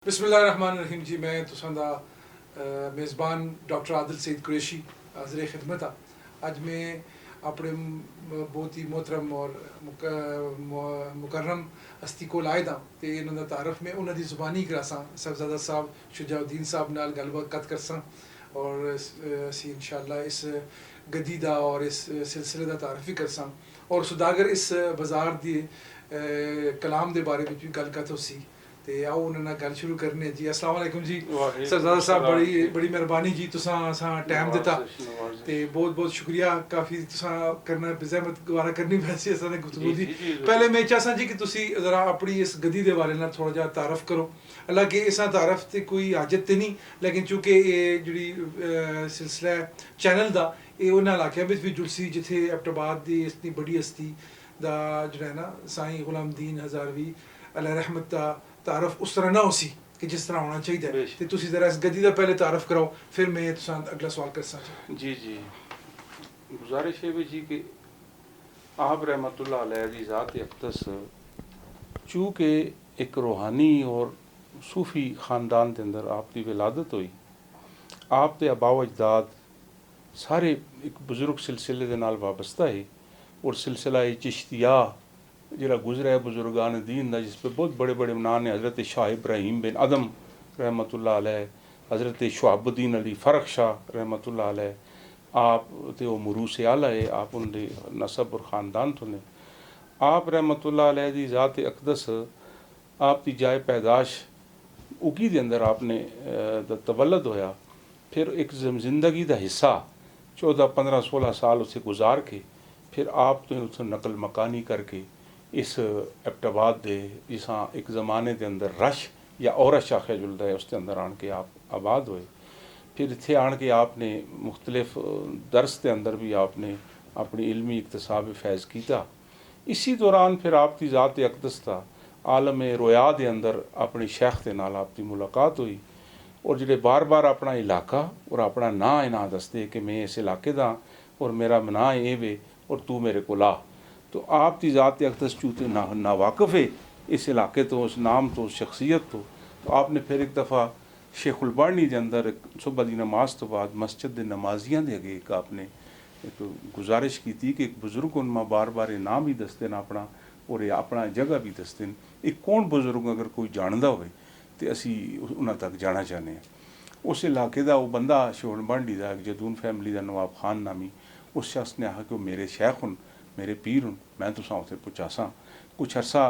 बिस्मिल्लाहिर्रहमानिर्रहीम जी। मैं तुसां दा मेज़बान डॉक्टर आदिल सईद कुरैशी हाज़िर खिदमत आ। अज मैं अपने बहुत ही मोहतरम और मुकर्रम हस्ती कोल आए दा ते इन्हां दा तारफ मैं उन्हां दी ज़ुबानी करासां। साहबज़ादा साहब शुजाउद्दीन साहब नाल गलबात करसां और असी इंशाअल्लाह इस गद्दी दा और इस सिलसिले दा तारफ भी करसां और सुदागर इस बाज़ार दी कलाम दे बारे में भी गलकत होसी। ते आओ उन्होंने गल शुरू करने जी। अस्सलाम वालेकुम जी सरदार साहब, बड़ी मेहरबानी जी तुसां असां टाइम दिता ते बहुत बहुत शुक्रिया। काफ़ी तुसां करना बेज़हमत गवारा करनी वैसे असां गुफ्तगू दी। पहले मैं चाहसां जी कि तुसी ज़रा अपनी इस गद्दी दे बारे नाल थोड़ा जिहा तारफ करो। हालांकि इस तारफ ते कोई हाजत ते नहीं, लेकिन चूंकि ये जिहड़ी सिलसिला चैनल दा ये उन्हां इलाकियां बिच भी जुड़सी जिथे एबटाबाद दी इतनी बड़ी हस्ती दा जिहड़ा है ना साईं गुलामदीन हज़ारवी अलैह रहमत दा तारफ उस तरह ना होसी कि जिस तरह होना चाहिए। तो तुसी ज़रा इस गद्दी का पहले तारफ कराओ, फिर मैं तुसां अगला सवाल कर सकता। जी जी, गुजारिश है भी जी कि आप रहमतुल्लाह अलैह दी ज़ात अक़दस चूँकि एक रूहानी और सूफ़ी ख़ानदान के अंदर आपकी विलादत हुई, आप दे आबा अजदाद सारे एक बुज़ुर्ग सिलसिले दे नाल वाबस्ता है और सिलसिला चिश्तिया जरा गुजरा है बुजुर्गान दीन दा, जिस पे बहुत बड़े बड़े नाम ने। हज़रत शाह इब्राहीम बिन अदम रहमतुल्लाह अलैह, हज़रत शुहाबुद्दीन अली फ़रख शाह रहमतुल्लाह अलैह, आप ते वो मुरूस आला है, आप उनके नसब और ख़ानदान तो ने। आप रहमतुल्लाह अलैह दी ज़ात अक़दस आप दी जाए पैदाश उगी दे अंदर आपने तवल्लद होया। फिर एक ज़िंदगी का हिस्सा 14-15-16 साल उसे गुजार के फिर आप तो उसे नकल मकानी करके इस एबटाबाद दे जिसा एक ज़माने के अंदर रश या औरत शाखे जुलदा है उसके अंदर आन के आप आबाद हुए। फिर इत्थे आन के आपने मुख्तलिफ दर्स के अंदर भी आपने अपनी इल्मी इक्तसाब फैज़ किया। इसी दौरान फिर आपकी ज़ात अक़दस था आलम रोया के अंदर अपने शेख के नाल आपकी मुलाकात हुई और जिहड़े बार बार अपना इलाका और अपना नाँ इना दसदे कि मैं इस इलाके दा और मेरा नाँ ये वे और तू मेरे को ला। तो आप दी ज़ात अक़दस चूँकि ना वाक़फ़ है इस इलाके तो, उस नाम तो, उस शख्सियत तो आपने फिर एक दफ़ा शेखुल बानी के अंदर सुबह की नमाज तो बाद मस्जिद के नमाजियां दे अगे एक आपने एक गुजारिश की थी कि एक बुज़ुर्ग उनमा बार बार नाम भी दसते न अपना और अपना जगह भी दसते हैं। एक कौन बुज़ुर्ग अगर कोई जानता हो तो असी उन्होंने तक जाना चाहते हैं। उस इलाके का वो बंदा शेखुल बांडी का एक जदून फैमिली का नवाब खान नामी उस शख्स ने आखा कि वो मेरे शेख हूँ, मेरे पीर हूँ, मैं तुसा उत्थे पहुँचासा। कुछ अरसा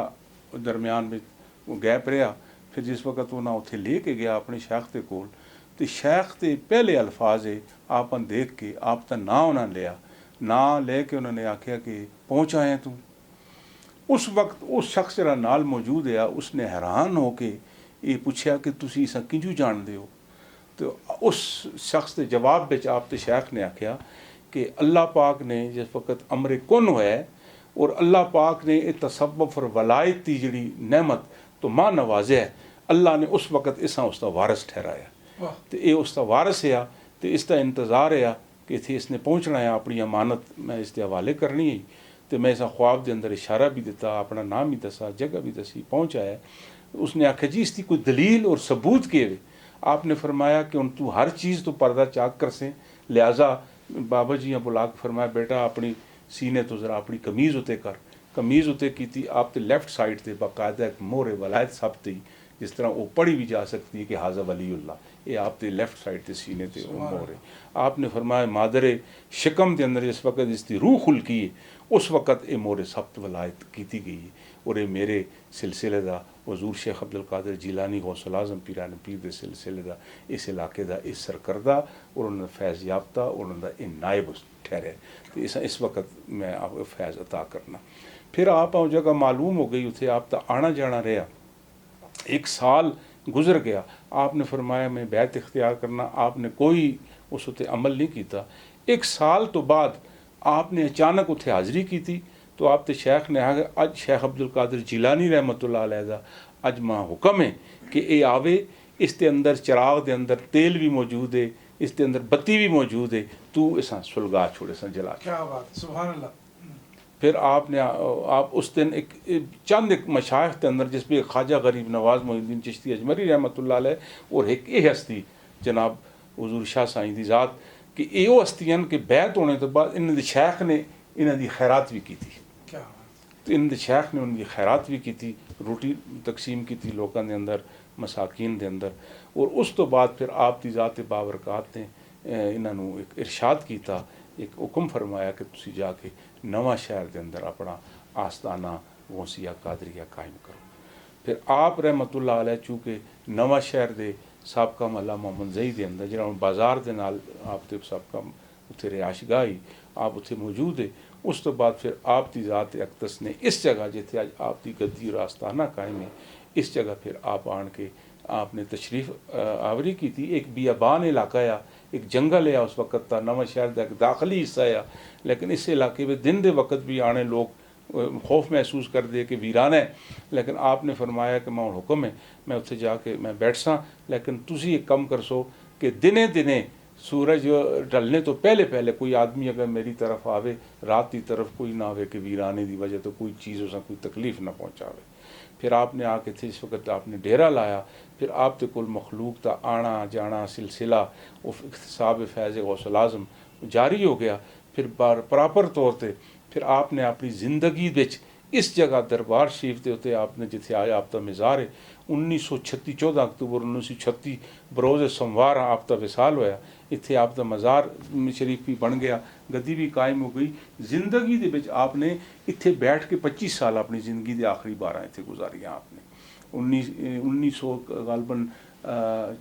दरम्यान में वो गैप रहा। फिर जिस वक्त उन्हें उत्थे ले के गया अपने शेख के कोल तो शेख के पहले अल्फाज आपन देख के आप का नाँ उन्होंने लिया, नाँ लेके उन्होंने आख्या कि पहुँच आए तू। उस वक्त उस शख्स जरा नाल मौजूद है उसने हैरान हो के ये पूछा कि तुसी इसा किंजू जानते हो। तो उस शख्स के जवाब में आप शेख ने आख्या कि अल्लाह पाक ने जिस वक्त अमर कुन होया और अल्लाह पाक ने यह तसव्वुफ़ और वलायत की जिहड़ी नेमत तो मां नवाजे है, अल्लाह ने उस वक्त इसा उसका वारस ठहराया। तो ये उसका वारस है तो इसका इंतज़ार है कि इतने इसने पहुँचना है, अपनी अमानत मैं इसके हवाले करनी है। तो मैं इसा ख्वाब के अंदर इशारा भी दिता, अपना नाम भी दसा, जगह भी दसी, पहुँचाया। उसने आख्या जी इसकी कोई दलील और सबूत के वे। आपने फरमाया कि उन तू हर चीज़ तो पर्दा चाक कर से, लिहाजा बाबा जी बुला के फरमाया बेटा अपनी सीने तो ज़रा अपनी कमीज़ उते कर। कमीज़ उते की आप तो लैफ्ट साइड से बाकायदा एक मोहरे वलायत सब थी जिस तरह वो पढ़ी भी जा सकती है कि हाजा वलीउल्लाह, ये आप तो लैफ्ट साइड से सीने थे मोहरे। आपने फरमाया मादरे शिकम के अंदर जिस वक्त इसकी रूह खुलकी है उस वक़्त ये मोहरे सब्त वलायत की गई है और ये मेरे सिलसिले का हज़ूर शेख अब्दुल कादिर जिलानी गौसुल आज़म पीरान पीर के सिलसिले का इस इलाके का इस सरकर्दा और उन्होंने फैज़ याफ्ता और उन्होंने नायब ठहरे। तो इस वक्त मैं आपको फैज़ अता करना। फिर आप जगह मालूम हो गई उसे आप आना जाना रहा। एक साल गुजर गया, आपने फरमाया मैं बैत इख्तियार करना, आपने कोई उस उत्ते अमल नहीं किया। एक साल तो बाद आपने अचानक उत्थे हाज़री की थी तो आप ते शेख ने आखा अज शेख अब्दुल कादिर जिलानी रहमतुल्लाह अलैह दा अज मां हुक्म है कि ये आवे, इसके अंदर चिराग के अंदर तेल भी मौजूद है, इसके अंदर बत्ती भी मौजूद है, तू इसा सुलगा छोड़े सा जला। क्या बात, सुभान अल्लाह। फिर आपने आप उस दिन एक चंद एक मशाइख के अंदर जिस पे ख्वाजा गरीब नवाज मोहिउद्दीन चिश्ती अजमरी रहमतुल्लाह अलैह और एक ये हस्ती जनाब हुजूर शाह साईं दी ज़ात कि ये हस्तियां कि बैत होने तो बाद इन्हों दे शेख ने इन्हों दी खैरात भी की थी। क्या तो इन्हों दे शेख ने उनकी खैरात भी की थी, रोटी तकसीम की थी लोगों के अंदर, मसाकीन के अंदर। और उस तो बाद फिर आप दी ज़ात बाबरकत ने इन्हों एक इरशाद किया, एक हुक्म फरमाया कि तुसी जाके नवा शहर के अंदर अपना आस्ताना गौसिया कादरिया कायम करो। फिर आप रहमतुल्लाह अलैह चूँकि नवा शहर के साबका महला मोहम्मद जई के अंदर जो बाजार के नाल आप तो साबका उत्थे रिहायशगाह ही आप उत्थे मौजूद है। उस तो बाद फिर आप दी ज़ात अकदस ने इस जगह जिथे अज आप दी गद्दी और आस्ताना कायम है, इस जगह फिर आप आन के आपने तशरीफ़ आवरी की थी। एक बियाबान इलाका आ, एक जंगल है उस वक़्त का, नवा शहर का एक दाखिली हिस्सा आ, लेकिन इस इलाके में दिन के वक़्त भी आने लोग खौफ महसूस कर दे कि वीरान है। लेकिन आपने फरमाया कि मैं हुक्म है मैं उत्थे जाके मैं बैठ सा, लेकिन तुसी एक कम कर सो कि दिने दिने सूरज ढलने तो पहले पहले कोई आदमी अगर मेरी तरफ आवे, रात की तरफ कोई ना आवे कि वीराने की वजह तो कोई चीज़ उस कोई तकलीफ़ ना पहुँचावे। फिर आपने आके थे इस वक्त आपने डेरा लाया। फिर आप ते कुल मखलूक का आना जाना सिलसिला इख्तिसाब फैज़ गौसल आज़म जारी हो गया। फिर प्रॉपर तौर पर फिर आपने अपनी ज़िंदगी विच इस जगह दरबार शरीफ के उत्ते आपने जिथे आया आपका मज़ार है 1936 14 अक्तूबर 1936 बरोज़ सोमवार आपका विसाल होया। इत्थे आपका मज़ार शरीफ भी बन गया, गद्दी भी कायम हो गई। जिंदगी दे विच आपने इत्थे बैठ के 25 साल अपनी ज़िंदगी के आखिरी 12 इत्थे गुजारियाँ आपने। 1900 गालबन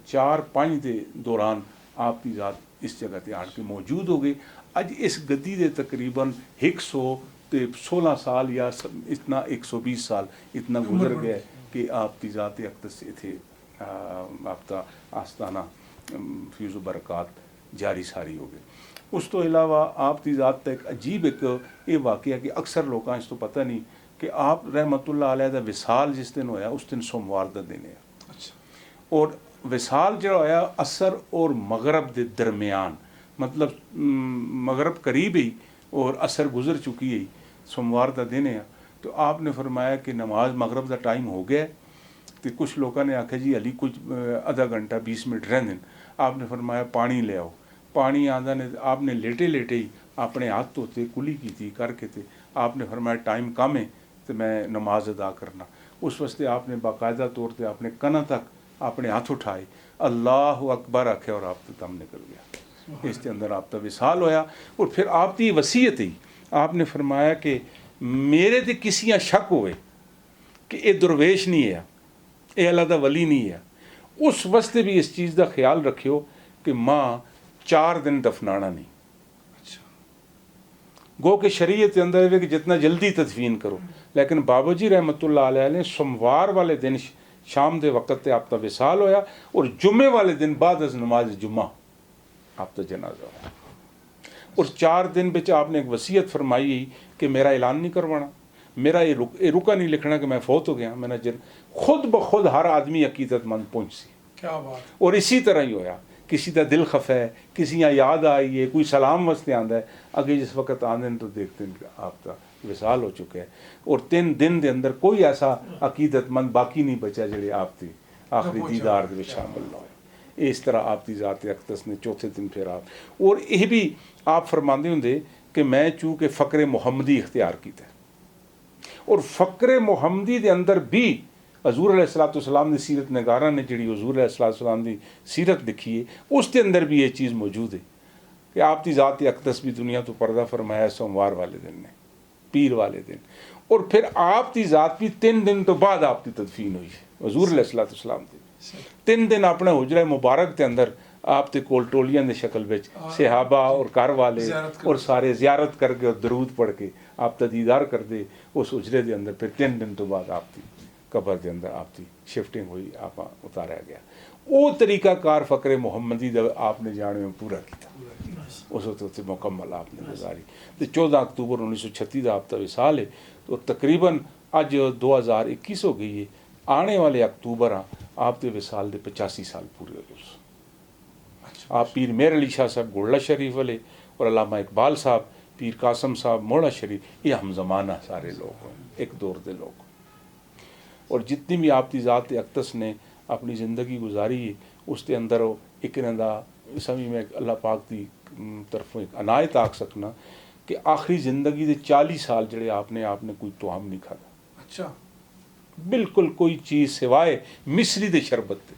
4-5 के दौरान आप की ज़ात इस जगह पर आन के मौजूद हो गई। अज इस गद्दी के तकरीबन 116 साल या इतना 120 साल इतना गुजर गया कि आपकी ज़ात अक़दस इत्थे आपका आस्ताना फ्यूज़ बरक़ात जारी सारी हो गई। उस तो इलावा आपकी ज़ात एक अजीब एक ये वाक़या कि अक्सर लोगों इस तो पता नहीं कि आप रहमतुल्लाह अलैह दा विसाल जिस दिन होया उस दिन सोमवार का दिन है। अच्छा। और विसाल जो होया असर और मगरब के दरमियान, मतलब मगरब करीब ही और असर गुजर चुकी है, सोमवार का दिन है। तो आपने फरमाया कि नमाज मगरब का टाइम हो गया। तो कुछ लोगों ने आख्या जी अली कुछ आधा घंटा 20 मिनट रहने। आपने फरमाया पानी ले आओ। पानी आंदा ने आपने लेटे लेटे ही अपने हाथ धोते कुली की थी करके थे। आपने फरमाया टाइम कम है तो मैं नमाज अदा करना। उस वास्ते आपने बाकायदा तौर पर अपने कना तक अपने हाथ उठाए, अल्लाह अकबर आख्या और आप तो दम निकल गया। इसके अंदर आपका विसाल होया। और फिर आपकी वसीयत ही आपने फरमाया कि मेरे ते किसी शक होए कि ये दुरवेश नहीं है, ये अल्लाह दा वली नहीं है, उस वास्ते भी इस चीज़ का ख्याल रखियो कि माँ 4 दिन दफनाना नहीं। अच्छा। गो कि शरीयत के अंदर है कि जितना जल्दी तदफीन करो। लेकिन बाबा जी रहमतुल्लाह अलैह ने सोमवार वाले दिन शाम के वक़्त ते आपका विसाल होया और जुम्मे वाले दिन बाद नमाज जुम्मा आपका जनाजा होया। और 4 दिन बिच आपने एक वसीयत फरमाई कि मेरा ऐलान नहीं करवाना, मेरा ये रुका नहीं लिखना कि मैं फौत हो गया। मैंने जिन खुद ब खुद हर आदमी अकीदतमंद पहुँच सी। क्या बात। और इसी तरह ही होया, किसी का दिल खफा है, किसी यहाँ याद आई है, कोई सलाम वास्ते आंदा है, अगे जिस वक्त आंदे तो देखते हैं आपका विसाल हो चुका है। और 3 दिन के अंदर कोई ऐसा अकीदतमंद बाकी नहीं बचा जो आपकी आखिरी दीदार में शामिल ना हो। इस तरह आपकी ज़ात अक़दस ने चौथे दिन फिर आप और यह भी आप फरमाते होंगे कि मैं चूँकि फ़क्र मुहम्मदी इख्तियार किया और फ़क्र मुहम्मदी के अंदर भी हजूर अलैहिस्सलाम की सीरत नगारा ने जी हजूर अलैहिस्सलाम की सीरत लिखी है, उसके अंदर भी ये चीज़ मौजूद है कि आपकी ज़ात अक़दस भी दुनिया तो पर्दा फरमाया सोमवार वाले दिन ने, पीर वाले दिन। और फिर आपकी ज़ात भी 3 दिन तो बाद आपकी तदफीन हुई है हजूर अलैहिस्सलाम की। 3 दिन अपने हुजरा मुबारक के अंदर आप ते कोल टोलियां दे शक्ल विच सहाबा और घर वाले और सारे ज़ियारत करके और दरूद पढ़ के आप दा दीदार करते उस हुजरे के अंदर। फिर 3 दिन तो बाद आपकी कबर के अंदर आपकी शिफ्टिंग हुई, आप उतारा गया। वो तरीकाकार फ़क्र मुहम्मदी दा आपने जाने में पूरा किया, उस उत्ते मुकम्मल आपने गुजारी। तो 14 अक्तूबर 1936 का आपका विसाल है। तो तकरीबन अज 2021 हो गई है। आने वाले अक्तूबर आपके विसाल के 85 साल पूरे हो गए। आप पीर मेहर अली शाह साहब गोल्ला शरीफ वाले और अल्लामा इकबाल साहब पीर कासम साहब मोड़ा शरीफ, ये हम ज़माना सारे लोग हैं, एक दौर के लोग। और जितनी भी आपकी ज़ात अक़दस ने अपनी ज़िंदगी गुजारी है उसके अंदर एक समझ में अल्लाह पाक की तरफों एक अनायत आख सकना कि आखिरी ज़िंदगी के 40 साल जड़े आपने कोई तुआम नहीं खादा। अच्छा, बिल्कुल कोई चीज़ सिवाय मिश्री दे शरबत दे।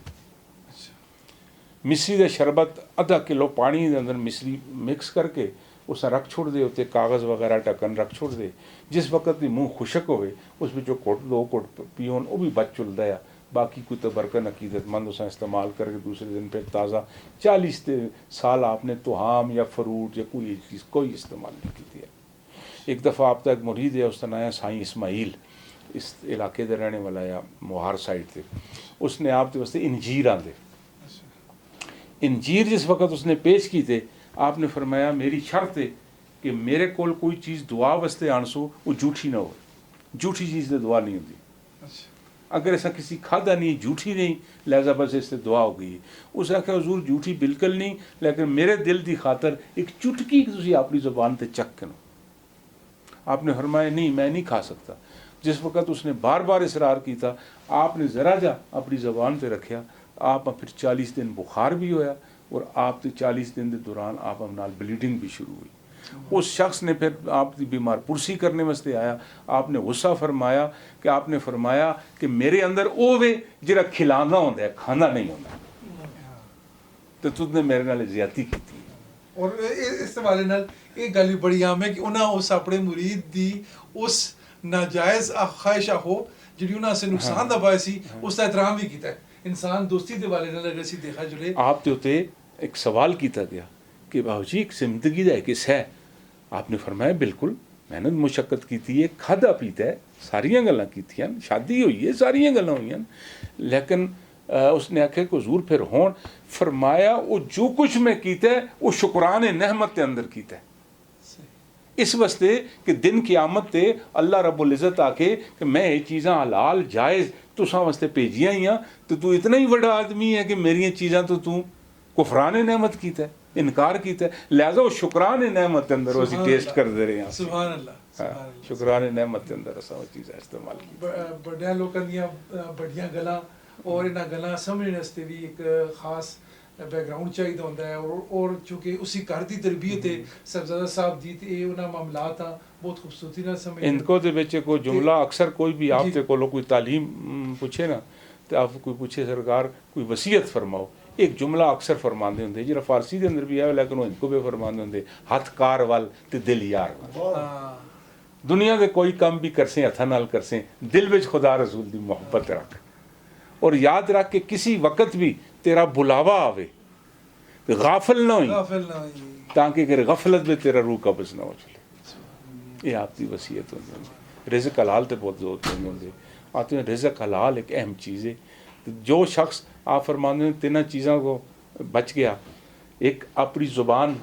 मिश्री का शरबत आधा किलो पानी के अंदर मिश्री मिक्स करके उस रख छोड़ दे, उत्ते कागज़ वगैरह ढक्कन रख छोड़ दे। जिस वक्त भी मुँह खुशक होवे उस विचों घुट 2 घुट पीओन, वो भी बच चुलदा है। बाकी कोई तबरकन अकीदतमंद उस इस्तेमाल करके दूसरे दिन फिर ताज़ा 40 साल आपने तुहाम या फ्रूट या कोई चीज़ कोई इस्तेमाल नहीं की है। एक दफ़ा आप तक मुरीद है उसका नाम साईं इस्माइल, इस इलाके का रहने वाला या मोहार साइड से, उसने आप वास्ते इंजीर आंदे। इंजीर जिस वक्त उसने पेश की थे आपने फरमाया मेरी शर्त है कि मेरे कोल कोई चीज़ दुआ वास्ते आनसो वो झूठी ना हो, झूठी चीज़ से दुआ नहीं होती। अगर ऐसा किसी खादा नहीं झूठी नहीं लिहाजा बस इससे दुआ हो गई। उस आख्या हजूर झूठी बिल्कुल नहीं, लेकिन मेरे दिल की खातर एक चुटकी तुम अपनी ज़ुबान से चक करो। आपने फरमाया नहीं मैं नहीं खा सकता। जिस वक्त उसने बार बार इसरार किया आपने ज़रा जा अपनी ज़ुबान पर रखा, आप फिर 40 दिन बुखार भी होया और आप 40 दिन के दौरान आप नाल ब्लीडिंग भी शुरू हुई। उस शख्स ने फिर आपकी बीमार पुरसी करने वास्ते आया, आपने गुस्सा फरमाया कि आपने फरमाया कि मेरे अंदर वो वे जिहड़ा खिलाना होंदा है खाना नहीं होंदा, तो तुझने मेरे नाल ज़्यादती की। और इस हवाले नाल एक गल भी बड़ी आम है कि उन्हें उस अपने मुरीद दी उस नाजायज़ ख्वाहिशा हो जिहड़ी उन्हें से नुकसान दा बायस सी उसका एहतराम भी किया है। इंसान दोस्ती के वाले नाल अगर असीं देखा जुले आप ते उत्ते एक सवाल किया गया कि बाबू जी एक जिंदगी का एक हिस्सा है। आपने फरमाया बिल्कुल मेहनत मुशक्कत की है, खादा पीता है, सारियां गल्लां कीतियां, शादी हुई है, सारियां गल्लां हुई, लेकिन उसने आखे को हजूर फिर होन फरमाया वो जो कुछ मैं कीता है वो शुक्रान नेहमत के अंदर कीता है। इस वास्ते कि दिन क़यामत ते अल्लाह रब्बुल इज़्ज़त आके कि मैं ये चीज़ां हलाल जायज़ तुसां वास्ते भेजियां ही तो तू इतना ही बड़ा आदमी है कि मेरिया चीज़ां तो तू कुफरान नेमत कीता है, इनकार किया, लिहाजा वो शुक्रान नेमत के अंदर असीं टेस्ट करते रहे हैं। सुभान अल्लाह, शुक्रान नेमत के अंदर असां वो चीज़ां इस्तेमाल की। बड़िया लोगों दियां बड़ियां गल्लां और इन्हां गल्लां समझने वास्ते भी एक खास बैकग्राउंड चाहिए होता है। और चूँकि उसी घर की तरबियत है साहबजादा साहब दी ते उन्हां मामलात आ बहुत खूबसूरती नाल समझ इनको दे विच कोई जुमला अक्सर कोई भी आप ते कोलों कोई तालीम पूछे ना तो आप कोई पूछे सरकार कोई वसीयत फरमाओ, एक जुमला अक्सर फरमाते होंगे जिहड़ा फारसी के अंदर भी है लेकिन वो इनको भी फरमाते होंगे हथ कार वाल ते दिल यार वाल। दुनिया के कोई काम भी करसे हथा नाल करसे दिल विच खुदा रसूल की मोहब्बत रख और याद रख के किसी वक्त भी तेरा बुलावा आवे तो गाफिल ना होई ताकि अगर गफलत में तेरा रूह कब्ज़ ना हो चले। ये आपकी वसीयत होंगी। रिज़्क़ हलाल ते बहुत जोर देंगे होंगे आते हैं। रिज़्क़ हलाल एक अहम चीज़ है। तो जो शख्स आप फरमाते हैं 3 चीज़ों को बच गया, एक अपनी ज़ुबान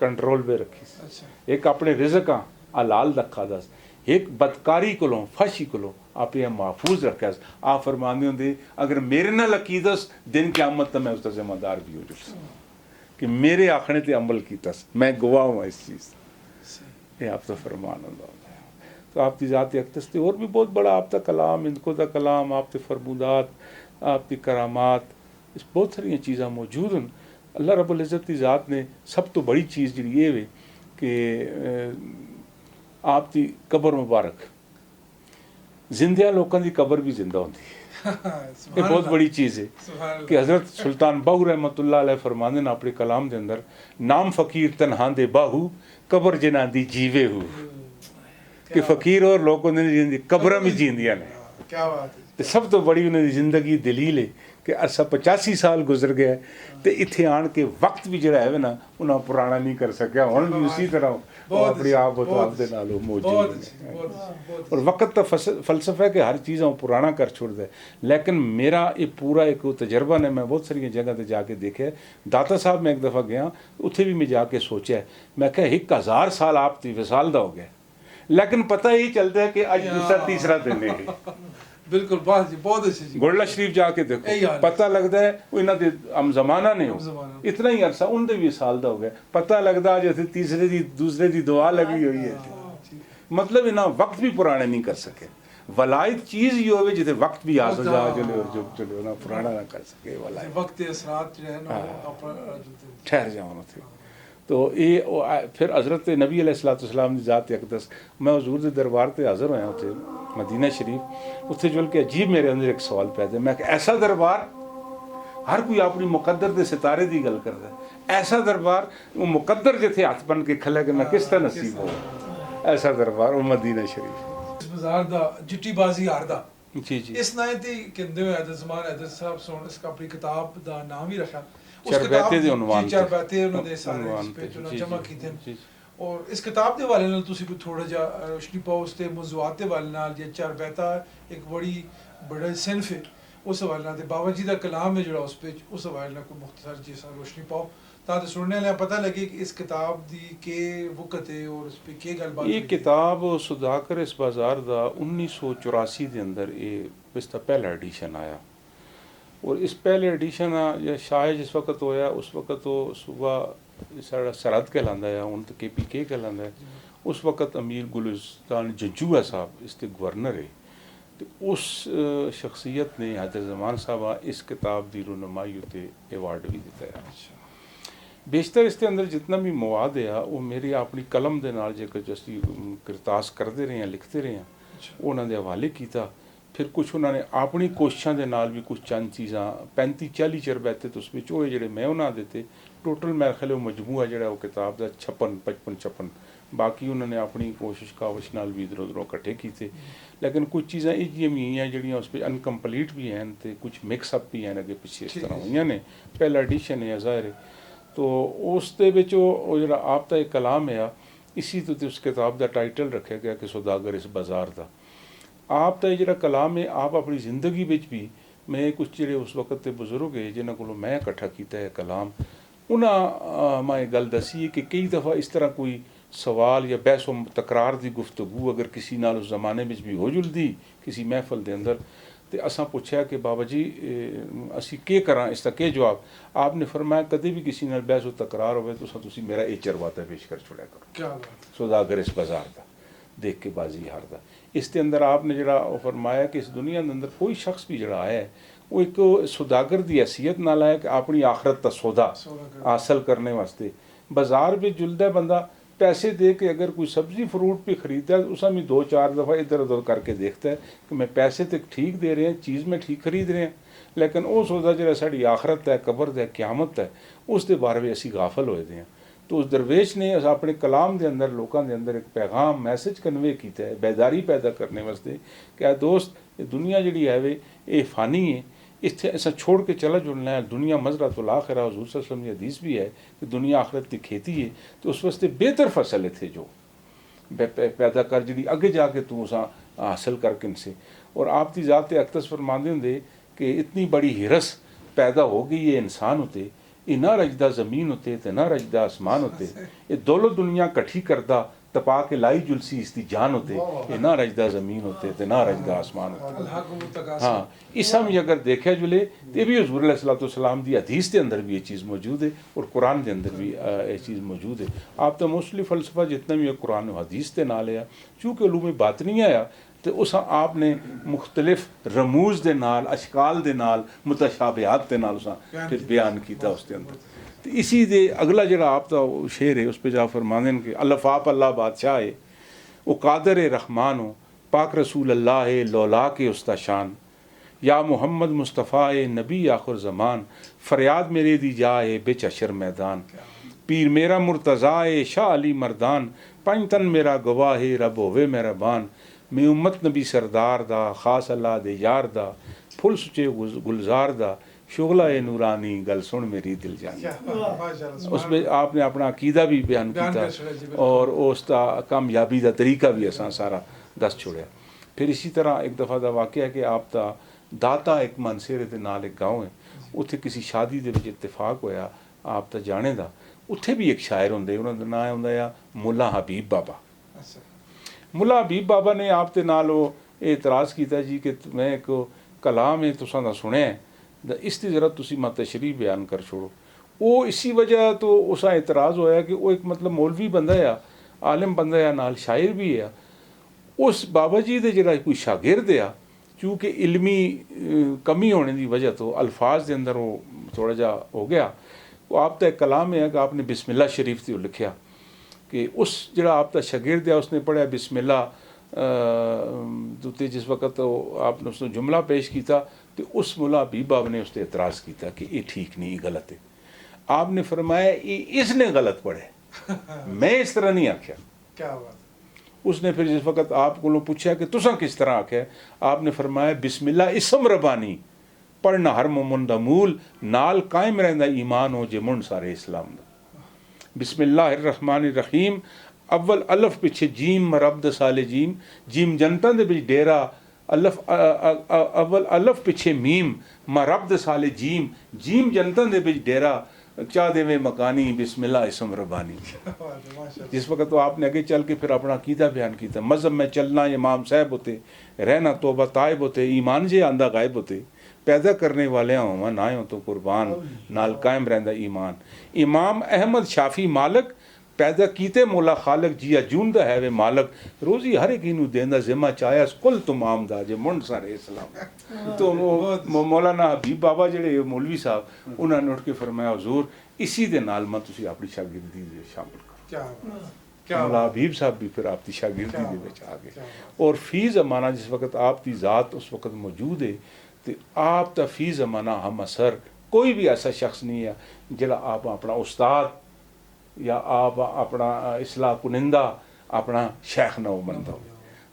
कंट्रोल में रखी, एक अपने रिज़्क़ हलाल रखा दस, एक बदकारी कोलों फशी कोलों आपने महफूज रखा। आप फरमाते होंगे अगर मेरे नाल अकीदस दिन क़यामत तो मैं उसका जिम्मेदार भी हो जाऊँ कि मेरे आखने ते अमल किया, मैं गवाह हूँ इस चीज़। ये आप तो फरमान होता है। तो आपकी ज़ात अक़दस ते और भी बहुत बड़ा आपका कलाम, इनको का कलाम, आपके फरमूदात, आपकी करामात, इस बहुत सारिया चीज़ां मौजूद हैं। अल्लाह रब्बुल इज़्ज़त की ज़ात ने सब तो बड़ी चीज़ जी ये वे कि आपकी कबर मुबारक जिंदा लोगों की कबर भी जिंदा होती है। ये बहुत बड़ी चीज़ है कि हज़रत सुल्तान बाहू रहमतुल्लाह अलैह फरमाते हैं अपने कलाम के अंदर नाम फ़कीर तनहा दे बाहू कबर जना दी जीवे हूँ कि फ़कीर और लोगों ने जिंदी कबर भी जींदियां ने। क्या बात है। तो सब तो बड़ी उन्होंने ज़िंदगी दलील है कि असा 85 साल गुजर गया तो इत्थे आन के वक्त भी जरा है ना उन्हें पुराना नहीं कर सकिया हुण भी उसी तरह अपनी आप दे नाल मौजूद है। और वक्त तो फलसफा है कि हर चीज़ पुराना कर छोड़ता है। लेकिन मेरा ये पूरा एक तजर्बा ने मैं बहुत सारी जगह पर जाके देखा। दाता साहब मैं एक दफ़ा गया उत्थे भी मैं जाके सोचा मैं क्या 1000 साल आप विसाल दा हो गया लेकिन पता ही चलता है कि अज दूसरा तीसरा दिन है। बिल्कुल बात जी बहुत अच्छी जी गोल्डा शरीफ जाके यही देखो हाल है। पता लगता है वो इन्हों के हम जमाना ने हो हमजमाना। इतना ही अरसा उनके भी साल का हो गया पता लगता जैसे तीसरे दी दूसरे की दुआ लगी हुई है मतलब इन्हें वक्त भी पुराने नहीं कर सके वलायत चीज ही होवे जिथे वक्त भी आ जा चले और जो चले ना पुराना ना कर सके वलायत वक्त असरात जो है ना ठहर जाओ थे तो ये फिर हज़रत नबी अलैहिस्सलाम दी ज़ात अक़दस मैं हुज़ूर दे दरबार ते हाज़र होया उत्थे मदीना शरीफ उत्थे जुल के अजीब मेरे अंदर एक सवाल पैदा मैं ऐसा दरबार हर कोई अपनी मुकद्दर दे सितारे दी गल करदा ऐसा दरबार वो मुकद्दर जिथे हथ बन के खले कि मैं किस तरह नसीब हो ऐसा दरबार वो मदीना शरीफ इस बाजार दा जिट्टी बाजी हारदा जी जी इस नायत ही कहंदे होए हैदर ज़मान हैदर साहब सोन इसका अपनी किताब दा नाम ही रखा चरबैते दे उन्वान चरबैते उन्हों दे सारे उन्वान इस पे ते, जो जी, जमा जी, कीते जी। और इस किताब दे हवाले नाल तुसी कोई थोड़ा जा रोशनी पाओ उस ते मौज़ूआत दे हवाले नाल जे चरबैता एक बड़ा सिनफ है उस हवाले नाल ते बाबा जी दा कलाम है जेड़ा उस पे उस हवाले नाल कोई मुख्तसर जी सा रोशनी पाओ ताकि सुनने वाले पता लगे कि इस किताब दी के वक़्त है और इस पे के गलबात ये किताब सुधाकर इस बाजार दा 1984 दे अंदर ये इसका पहला एडिशन आया और इस पहले एडिशन या शायद जिस वक्त होया उस वक्त तो सुबह साढ़ा सरहद कहलांदा है हूँ तो KPK कहलांदा है उस वक्त अमीर गुलिस्तान जंजूआ साहब इसके गवर्नर है तो उस शख्सियत ने हैदर ज़मान साहब इस किताब की रुनमाई उत्ते एवार्ड भी दिता है बेशतर इसके अंदर जितना भी मवाद है वो मेरी अपनी कलम के नाल जे कुछ असी किरतास करते रहे हैं लिखते रहे हैं उन्होंने हवाले किया फिर कुछ उन्होंने अपनी कोशिशों के नाल भी कुछ चंद चीज़ा 35-40 चरबैते तो उसमें वो जोड़े मैं उन्होंने देते टोटल मेरे ख्याल वो मजमूआ जो वो किताब का 56-55 बाकी उन्होंने अपनी कोशिश काविश नाल भी इधर उधरों इकट्ठे किए लेकिन कुछ चीज़ां इजियां भी हैं जड़ियाँ उस पर अनकंप्लीट भी हैं तो कुछ मिक्सअप भी हैं अगे पिछे इस तरह हुई ने पहला एडिशन है ज़ाहिर है तो उस दे विच वो जो आप का एक कलाम है इसी तो उस किताब का टाइटल रखा गया कि सौदागर इस बाजार का आप का जो कलाम है आप अपनी जिंदगी विच भी मैं कुछ जो उस वक्त के बुजुर्ग है जिन्होंने को मैं इकट्ठा किया है कलाम उन्हें मैं गल दसी है कि कई दफ़ा इस तरह कोई सवाल या बहस तकरार की गुफ्तगू अगर किसी नाल उस जमाने में भी हो जुलदी किसी महफल के अंदर तो असा पूछा कि बाबा जी असी के करा इसका के जवाब आपने फरमाया कभी भी किसी नाल बहस तकरार हो तो मेरा ये चरवाता पेश कर छोड़ा करो क्या बात सौदागर इस बाजार का देख के बाजी हारदा इसके अंदर आपने जरा फरमाया कि इस दुनिया के अंदर कोई शख्स भी जरा आया है वो एक सौदागर की हैसीयत नाल आया कि अपनी आखरत का सौदा हासिल करने वास्ते बाजार में जुलदा बंदा पैसे दे के अगर कोई सब्जी फ्रूट भी खरीदता है उसा भी 2-4 दफ़ा इधर उधर करके देखता है कि मैं पैसे तो ठीक दे रहे हैं चीज़ में ठीक खरीद रहे हैं लेकिन वो सौदा जो साड़ी आखरत है कबर है क्यामत है उसके बारे में असी गाफल होए हैं तो उस दरवेश ने अपने कलाम के अंदर लोगों के अंदर एक पैगाम मैसेज कन्वे किया है बेदारी पैदा करने वास्ते क्या दोस्त ये दुनिया जी है वे ये फानी है इतने ऐसा छोड़ के चला जुड़ना है दुनिया मज़रतुल आखिरा हुज़ूर सल्लल्लाहु अलैहि वसल्लम की हदीस भी है कि दुनिया आखिरत की खेती है तो उस वास्ते बेहतर फसल थे जो पैदा कर जी अगे जाके तू उस हासिल करके इनसे और आप की ज़ात अक़दस फरमांदे होंदे कि इतनी बड़ी हिरस पैदा हो गई है इंसान होते ये ना रजदा ज़मीन होते तो ना रजदा आसमान होते ये दोनों दुनिया कट्ठी करदा तपा के लाई जुलसी इसकी जान होते ये ना रजदा ज़मीन होते तो ना रजदा आसमान होते हाँ इस हम अगर देखा जुले तो भी हज़ूर अलैहिस्सलाम की हदीस के अंदर भी ये चीज़ मौजूद है और कुरान के अंदर भी ये चीज़ मौजूद है आप तो मोस्टली फ़लसफ़ा जितना भी है कुरान हदीस के नाल है चूँकि उलूम बातनी आया तो उस आपने मुख्तलिफ रमूज़ के नाल अशकाल के नाल मुतशाबिहात के नाल फिर बयान किया उसके अंदर तो इसी दे अगला जरा आप का शेर है उस पर जा फरमाने के अल्लाफ़ाप अल्लाह बादशाह है वो कादर रहमान हो पाक रसूल अल्लाह है लौला के उस्ता शान या मोहम्मद मुस्तफ़ा है नबी आखिर ज़मान फरियाद मेरे दी जाए बेच अशर मैदान पीर मेरा मुर्तज़ा है शाह अली मर्दान पंजतन मेरा गवाह है रब होवे मेरा बान मैं उम्मत नबी सरदार दा खास अल्लाह दे यार दा फुल सुचे गुलजार दा शुगला ए नूरानी गल सुन मेरी दिल जानी उसमें आपने अपना अकीदा भी बयान किया और उसका कामयाबी का तरीका भी असा सारा दस छोड़िया फिर इसी तरह एक दफ़ा का वाक़या है कि आप दा दाता एक मानसेरे के नाल एक गाँव है उत्थे किसी शादी के इत्तेफाक होया आप तो जाने दा उत्थे भी एक शायर होंगे उन्होंने नाम होंदा मुला हबीब बाबा मुला हबीब बाबा ने आप ते नाल ਇਤਰਾਜ਼ ਕੀਤਾ ਜੀ ਕਿ ਮੈਂ ਇੱਕ ਕਲਾਮ ਹੈ ਤੁਸਾਂ ਦਾ ਸੁਣਿਆ ਇਸ ਦੀ ਜ਼ਰਾ ਤੁਸੀਂ ਮੈਂ ਤਸ਼ਰੀਹ ਬਿਆਨ ਕਰ ਛੋੜੋ। ਉਹ ਇसी ਵਜ੍ਹਾ ਤੋਂ ਉਸਾ ਇਤਰਾਜ਼ ਹੋਇਆ ਕਿ ਉਹ ਇੱਕ ਮਤਲਬ ਮੌਲਵੀ ਬੰਦਾ ਆ, ਆਲਿਮ ਬੰਦਾ ਆ, ਨਾਲ ਸ਼ਾਇਰ ਵੀ ਆ। ਉਸ ਬਾਬਾ ਜੀ ਦੇ ਜਿਹੜਾ ਕੋਈ ਸ਼ਾਗਿਰਦ ਆ, ਚूँकि इलमी कमी होने की वजह तो अल्फाज के अंदर वो थोड़ा जा हो गया। वो आप तो एक कलाम है कि आपने बिस्मिल्लाह शरीफ से लिखा कि उस जरा आपका शागिर्द है उसने पढ़ा बिस्मिल्लाह तो जिस वक्त आपने उसने जुमला पेश किया तो उस मुला हबीब बाब ने उसने एतराज़ किया कि ये ठीक नहीं, गलत है। आपने फरमाया ये इसने गलत पढ़े, मैं इस तरह नहीं आख्या। क्या बात। उसने फिर जिस वक्त आपको पूछा कि तुसा किस तरह आख्या, आपने फरमाया बिस्मिल्लाह इसम रबानी पढ़ना हर मुमन दा मूल नाल कायम रहंदा ईमान हो जे मुंड सारे इस्लाम दा। बिस्मिल्लाहिर्रहमानिर्रहीम अव्वल अलफ पिछे जीम मरब साले जीम, जीम जनता दे विच डेरा, अलफ अव्वल अलफ पिछे मीम मरब साले जीम, जीम जनता दे विच डेरा, चाह देवे मकानी बिस्मिल्लाह इसम रबानी। जिस वक्त तो आपने आगे चल के फिर अपना अकीदा बयान किया, मज़हब में चलना इमाम साहब होते, रहना तोबा तायब होते, ईमान जे आंदा गायब होते, पैदा करने वाले होवा ना हो तो कुर्बान नाल कायम रहंदा ईमान। इमाम अहमद शाफी मालक पैदा कीते मौला खालक जिया जूंदा है वे मालक, रोज़ी हर एक नूं देंदा जिम्मा चाया कुल तमाम दा जे मुंड सारे इस्लाम। तो मौलाना हबीब बाबा जेड़े मौलवी साहब उन्होंने उठ के फरमाया हुजूर इसी दे नाल मैं तुसी अपनी शागिर्दी दे शामिल करो। क्या मौला हबीब साहब भी फिर आपकी शागिर्दी दे विच आ गए। और फी ज़माना जिस वक्त आपकी ज़ात उस वक्त मौजूद है तो आप दा फी ज़माना हम असर कोई भी ऐसा शख्स नहीं है जिहड़ा आप अपना उस्ताद या आप अपना इसलाह कुनिंदा अपना शेख ना बनता हो।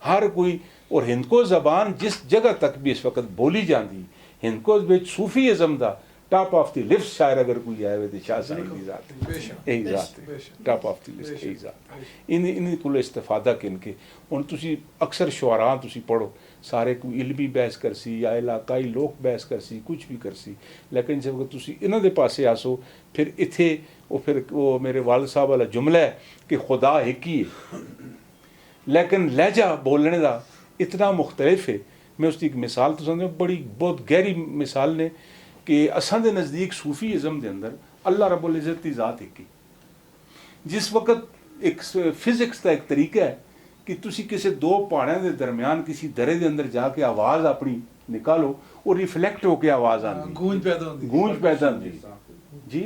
हर कोई और हिंदको ज़बान जिस जगह तक भी इस वक्त बोली जाती, हिंदको विच सूफीइज़म दा टॉप ऑफ द लिस्ट शायर अगर कोई आए तो शाह साईं दी ज़ात यही ज़ात है, टॉप ऑफ द लिस्ट यही ज़ात। इन को इस्तेफादा किनके हुण तुसी अक्सर शुआरा तुसी पढ़ो सारे कोई इल्मी बहस कर सी या इलाकाई लोक बहस कर सी कुछ भी कर सी, लेकिन जब तुसी इन्हां दे पासे आसो फिर इत्थे फिर वो मेरे वाल साहब वाला जुमला है कि खुदा एक ही है, लेकिन लहजा बोलने का इतना मुख्तलिफ है। मैं उसकी एक मिसाल तो समझ बड़ी बहुत गहरी मिसाल ने कि असां दे नज़दीक सूफीइज़म के अंदर अल्लाह रब्बुल इज़्ज़त की ज़ात एक ही। जिस वक्त एक फिजिक्स का एक तरीका है कि तुसी किसी दो पहाड़ों के दरम्यान किसी दरे के अंदर जाके आवाज़ अपनी निकालो और रिफ्लैक्ट होकर आवाज़ आती, गूंज पैदा होती जी,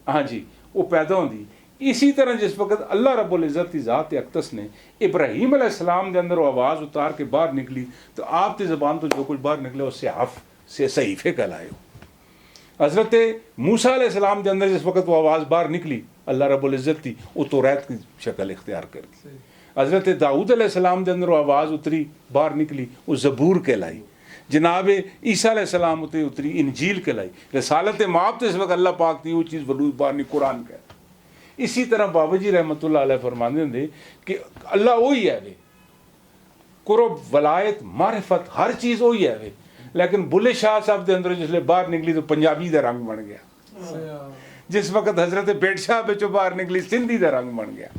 हाँ जी, वो पैदा होती। इसी तरह जिस वक्त अल्लाह रब्बुल इज़्ज़त की ज़ात अक़दस ने इब्राहीम अलैहिस्सलाम के अंदर वो आवाज़ उतार के बाहर निकली तो आपकी ज़बान तो जो कुछ बाहर निकले उससे हाफ से सहीफ़े कहलाए। हज़रत मूसा अलैहिस्सलाम के अंदर जिस वक्त वो आवाज़ बाहर निकली अल्लाह रब्बुल इज़्ज़त की, वो तौरात की शक्ल इख्तियार कर ली। हज़रत दाऊद अलैहिस्सलाम के अंदर वो आवाज़ उतरी बाहर निकली, वो ज़बूर कहलाई। जनाब ईसा अलैहिस्सलाम उते उतरी इंजील कहलाई। रसालत माप तो इस वक्त अल्लाह पाक की वो चीज़ वलू बानी कुरान कह। इसी तरह बाबा जी रहमतुल्लाह अलैह फरमाते होंगे कि अल्लाह वही है वे, कुरब वलायत मारिफत हर चीज़ वही है वे, लेकिन बुले शाह साहब के अंदर जिसले बाहर निकली तो पंजाबी का रंग बन गया। जिस वक्त हज़रत बेट शाह बिचों बाहर निकली सिंधी का रंग बन गया।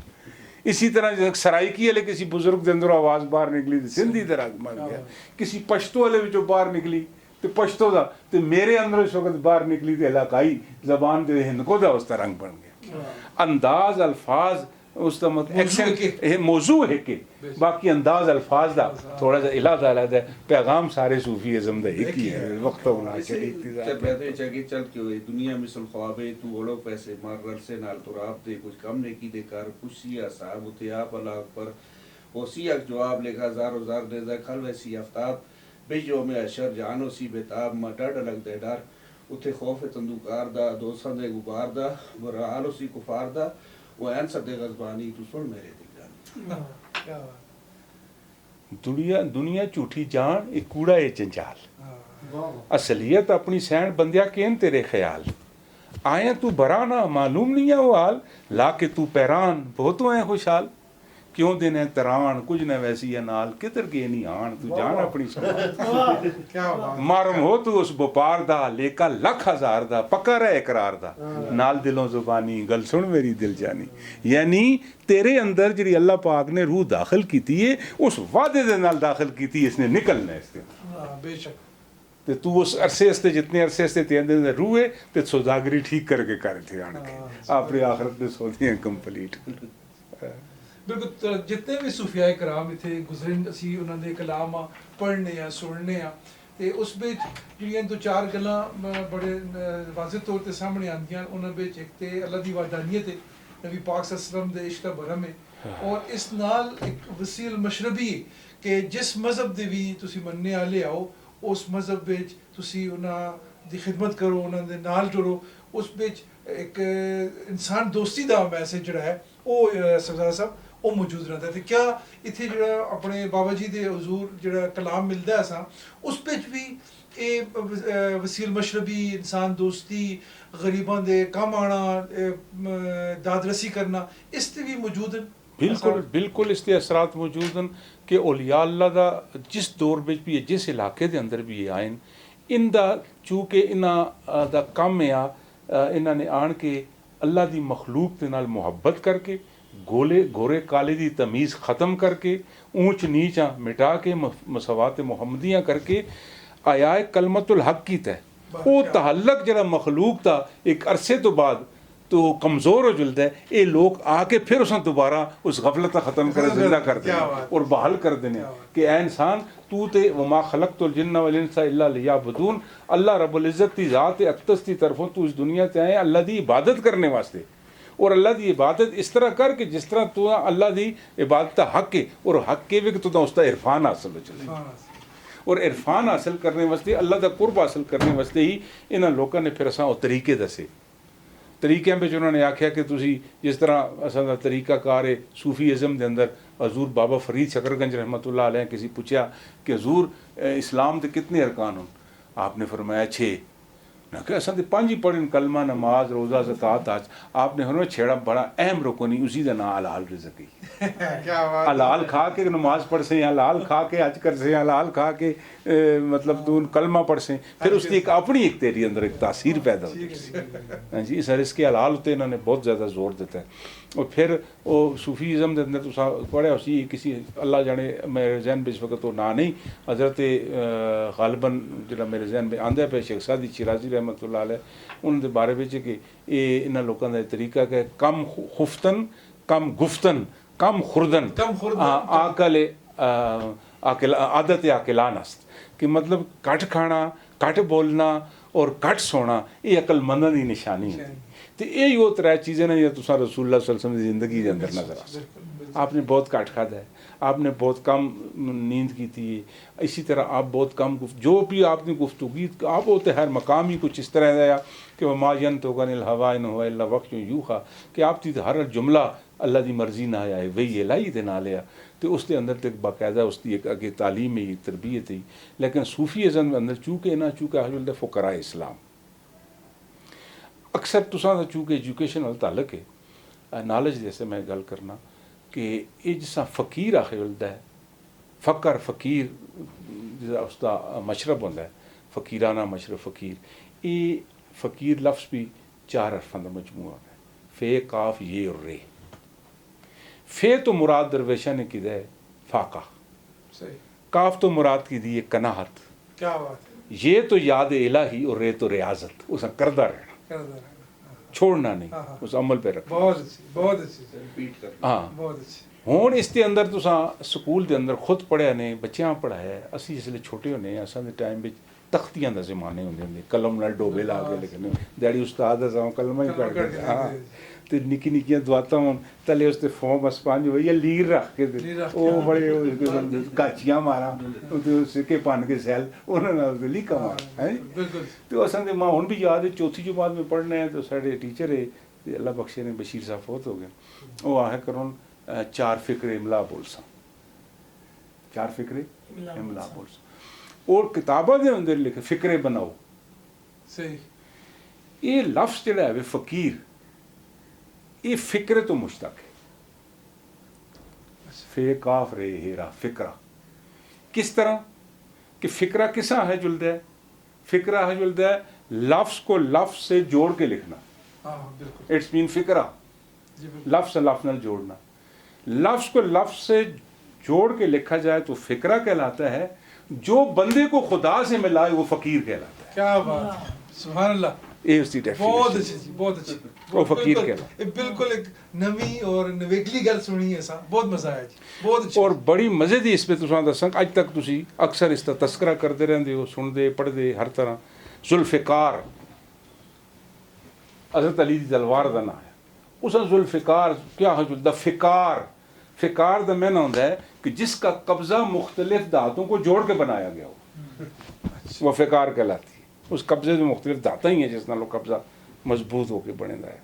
इसी तरह सराइकी वाले किसी बुजुर्ग के अंदर आवाज़ बाहर निकली तो सिंधी का रंग बन गया। किसी पश्तो वाले बिचों बाहर निकली तो पश्तो का, तो मेरे अंदर इस वक्त बाहर निकली तो इलाकाई जबान जो हिंदको का उसका रंग बन गया। अंदाज अल्फाज उसका मतलब एक्शन मौजू है कि बाकी अंदाज अल्फाज का थोड़ा सा इलादा अलग है, पैगाम सारे सूफीइज़्म का एक ही है। वक्त होना चाहिए चल के हुए दुनिया में सल ख्वाबे तू ओलो पैसे मार रल से नाल तुराब दे कुछ कम ने की दे कर कुशिया साहब उते आप अल्लाह पर ओसिया जवाब लेखा जार जार दे जा खल वैसी आफ्ताब बेजो में अशर जानो सी बेताब म डर लग दे डर उते खौफ तंदुकार दा दोसां दे गुबार दा बरालो सी कुफार दा वो आंसर दे गज़बानी तू सुन मेरे दिल जान। दुनिया दुनिया झूठी जान एक कूड़ा है जंजाल, असलियत अपनी सैन बंदिया केन तेरे ख्याल, आया तू बरा ना मालूम नहीं है वो हाल, ला के तू पैरान बहुत आए खुशहाल, क्यों दिन है तरान कुछ न वैसी है नाल किधर गए नहीं आन तू जान अपनी संभाल क्या बात मारम हो तू उस व्यापार दा लेका लख हजार दा पक्का रहे इकरार दा नाल दिलों जुबानी गल सुन मेरी दिल जानी यानी तेरे अंदर जी अल्लाह पाक ने रूह दाखिल की है उस वादे दे नाल दाखिल की इसने निकलना है इसके बेशक ते तू उस अरसे से जितने अरसे से तेरे अंदर रूह है ते सौदागरी ठीक करके कर थे आन के अपनी आखिरत में सोनी है कंप्लीट ਬਿਲਕੁਲ ਜਿੰਨੇ ਵੀ ਸੂਫੀਆ ਕਰਾਮ ਇੱਥੇ ਗੁਜ਼ਰੇ ਅਸੀਂ ਉਹਨਾਂ ਦੇ ਕਲਾਮ ਪੜ੍ਹਨੇ ਆ ਸੁਣਨੇ ਆ ਤੇ ਉਸ ਵਿੱਚ ਜਿਹੜੀਆਂ ਦੋ ਚਾਰ ਗੱਲਾਂ ਬੜੇ ਵਾਜ਼ਿਹ ਤੌਰ ਤੇ ਸਾਹਮਣੇ ਆਉਂਦੀਆਂ ਉਹਨਾਂ ਵਿੱਚ ਇੱਕ ਤੇ ਅੱਲਾ ਦੀ ਵਾਹਦਾਨੀਅਤ ਹੈ ਨਬੀ ਪਾਕ ਸੱਲੱਲਾਹੁ ਅਲੈहि ਵਸੱਲਮ ਦੇ ਇਸ਼ਕ ਬਰਮ ਹੈ ਔਰ ਇਸ ਨਾਲ ਇੱਕ ਵਸੀਲ ਮਸ਼ਰਬੀ ਕਿ ਜਿਸ ਮਜ਼ਹਬ ਦੇ ਵੀ ਤੁਸੀਂ ਮੰਨਣੇ ਵਾਲੇ ਆਓ ਉਸ ਮਜ਼ਹਬ ਵਿੱਚ ਤੁਸੀਂ ਉਹਨਾਂ ਦੀ ਖਿਦਮਤ ਕਰੋ ਉਹਨਾਂ ਦੇ ਨਾਲ ਜੁੜੋ ਉਸ ਵਿੱਚ ਇੱਕ ਇਨਸਾਨ ਦੋਸਤੀ ਦਾ ਮੈਸੇਜ ਜਿਹੜਾ ਹੈ ਉਹ ਸਰਦਾਰ ਸਾਹਿਬ ਉਹ ਮੌਜੂਦ ਰਹਿੰਦਾ ਤੇ ਕਿਆ ਇੱਥੇ ਜਿਹੜਾ ਆਪਣੇ ਬਾਬਾ ਜੀ ਦੇ ਹਜ਼ੂਰ ਜਿਹੜਾ ਕਲਾਮ ਮਿਲਦਾ ਅਸਾਂ ਉਸ ਵਿੱਚ ਵੀ ਇਹ ਵਸੀਲ ਮਸ਼ਰਬੀ ਇਨਸਾਨ ਦੋਸਤੀ ਗਰੀਬਾਂ ਦੇ ਕੰਮ ਆਣਾ ਦਾਦਰਸੀ ਕਰਨਾ ਇਸ ਤੇ ਵੀ ਮੌਜੂਦ ਹਨ बिल्कुल बिल्कुल इसके असरात मौजूद हैं कि औलिया अल्लाह दा जिस दौर में भी है जिस इलाके के अंदर भी आए इनका चूँकि इन्हों दा कम आ इन्हों ने आन के अल्लाह की मखलूक के नाल मुहब्बत करके गोरे काले की तमीज़ ख़त्म करके ऊँच नीचा मिटा के मसवात मुहम्मदियाँ करके आया कलमतुल हक की तय वो तहल्लक जरा मखलूक था एक अरसे तो बाद तो कमज़ोर हो जुलता है ये लोग आके फिर उस दोबारा उस गफलत ख़त्म कर जिंदा कर देने और बहाल कर देने कि ए इंसान तू ते वमा खलक़तुल जिन्ना वल इंसा इल्ला लियअबुदून अल्लाह रब्बुल इज़्ज़त की ज़ात अक़दस की तरफों तू इस दुनिया से आए अल्लाह की इबादत करने वास्ते और अल्लाह की इबादत इस तरह कर कि जिस तरह तू अल्लाह की इबादत का हक है और हक के भी तो उसका इरफान हासिल हो चले और इरफान हासिल करने वास्ते अल्लाह का कुर्ब हासिल करने वास्ते ही इन्होंने लोगों ने फिर असा वो तरीके दसे तरीक़िਆਂ ਵਿੱਚ ਉਹਨਾਂ ਨੇ ਆਖਿਆ ਕਿ ਤੁਸੀਂ ਜਿਸ ਤਰ੍ਹਾਂ ਅਸਾਂ ਦਾ ਤਰੀਕਾਕਾਰ ਹੈ सूफीज़म ਦੇ ਅੰਦਰ हजूर बाबा फरीद शकरगंज रहमतुल्लाह अलैह किसी पूछा कि हजूर इस्लाम के कितने अरकान हैं आपने फरमाया 6 ना कि असां ते 5 ही पढ़न कलमा नमाज रोज़ा ज़कात हज आपने फरमाया छेड़ा बड़ा अहम रुकन उसी का नाम हलाल रिज़्क़ है क्या बात हलाल खा के नमाज पढ़ से हलाल खा के हज कर से हलाल खा के मतलब तू कलमा पढ़ से फिर उसकी एक अपनी एक तेरी अंदर एक तासीर पैदा होती है हाँ जी इस इसके हलाल उत्ते इन्होंने बहुत ज़्यादा जोर दिता है और फिर वो सूफीज़म के अंदर तुसा पढ़िया उसी किसी अल्लाह जाने मेरे जहन में इस वक्त तो ना नहीं हज़रत गालिबन जो मेरे जहन में आंदा पे शेख सादी शिराजी रहमतुल्लाह अलैह उन्होंने बारे में कि ये इन्होंने लोगों का तरीका है कम खुफ्तन कम गुफ्तन कम खुरदन आकल आदत आकिलानस्त कि मतलब कट खाना कट बोलना और कट सोना ये अकलमंदा की निशानी है तो यही वो 3 चीज़ें ने जो तुसा रसूलुल्लाह सल्लल्लाहु अलैहि वसल्लम की ज़िंदगी के अंदर नजर आ सकती आपने बहुत कट खादा है आपने बहुत कम नींद की थी इसी तरह आप बहुत कम जो भी आपने गुफ्तगू आप होते हर मकाम ही कुछ इस तरह है कि वह मायन तो गनिल हवा इन हुआ अल्लाह वक्त यूँ खा कि आप थी हर जुमला अल्लाह की मर्जी ना आए वही लाई दे ना लिया तो उसके अंदर तक बाकायदा उसकी एक अगे तालीम ही तरबियत ही लेकिन सूफीज़म के अंदर चूँकि ना चूँकि अहल फ़ुक़रा इस्लाम अक्सर तुसा चूँकि एजुकेशन वाल ताल्लुक है नॉलेज जैसे मैं गल करना कि ये जिसा फ़कीर आखिर है फ़कर फ़कीर जिसा उसका मशरब होता है फ़कीराना मशरब फ़कीर ये फ़कीर लफ्ज़ भी 4 हरफों का मजमूआ है फ़े काफ ये और रे फ़े तो मुराद दरवेशा ने की है फ़ाका सही काफ तो मुराद की दी है कनाहत क्या बात है ये तो याद इलाही और रे तो रियाजत उसे करदा रहना छोड़ना नहीं उस अमल पे रखना बहुत अच्छी रिपीट कर हाँ बहुत अच्छी हुण इसके अंदर तुसा स्कूल के अंदर खुद पढ़िया ने बच्चों पढ़ाया असी जिसले छोटे होने असां दे टाइम में तख्तियां दा ज़माने होंदे कलम नाल डोबे ला के लिखने डैडी उस्ताद असां कलमा ही पढ़ के हाँ ते निक्की निक्कियां दुआतां होन तले उसते फॉर्म स्पंज होई या लीर रख के ओ बड़े गाचियां मारा ते सिक्के पान के सैल उन्हां नाल लीका मारा हैं बिल्कुल तो असां दे मां हुण भी याद है चौथी जमात में पढ़ने हैं तो साडे टीचर है अल्लाह बख्शे ने बशीर साहब फौत हो गए वो आहे करोन 4 फ़िक्रे इमला बोलसा 4 फ़िक्रे इमला बोलसा और किताबों के अंदर लिखे फ़िक्रे बनाओ सही ये लफ्ज़ जिहड़ा है फ़कीर ये फ़िक्रे तो मुश्तक है फे काफ रे हेरा फ़िक्रा। किस तरह कि फ़िक्रा किसा है जुल्द है, फ़िक्रा है जुल्द है लफ्ज़ को लफ्ज़ से जोड़ के लिखना। हाँ बिल्कुल, इट्स मीन फ़िक्रा, जी बिल्कुल, लफ्ज़ से लफ्ज़ नाल जोड़ना। लफ्ज़ को लफ्ज़ से जोड़ के लिखा जाए तो फ़िक्रा कहलाता है। जो बंदे को खुदा से मिलाए वो फ़कीर कहलाता है। क्या बात है, सुभान अल्लाह, ये उसकी बहुत डेफिनेशन। अच्छी जी, बहुत अच्छी। वो फकीर बिल्कुल, कहलाता ये बिल्कुल एक नवी और नवेकली गल सुनी है सा, बहुत मजा आया जी, बहुत अच्छी। और बड़ी मजे दी इस पे तुसां दसां अज तक तुसी अक्सर इसका तस्करा करते रहंदे हो, सुनदे पढ़दे हर तरह। जुल्फ़िकार हज़रत अली दी तलवार दा नाम है। उस जुल्फ़िकार क्या है? द फ़िकार, फ़िकार दा मैन होंदा है कि जिसका कब्ज़ा मुख्तलिफ धातों को जोड़ के बनाया गया हो, वह फ़िकार कहलाती है। उस कब्ज़े जो मुख्तलिफ धाता ही है जिस नाल कब्ज़ा मजबूत होकर बनेदा है।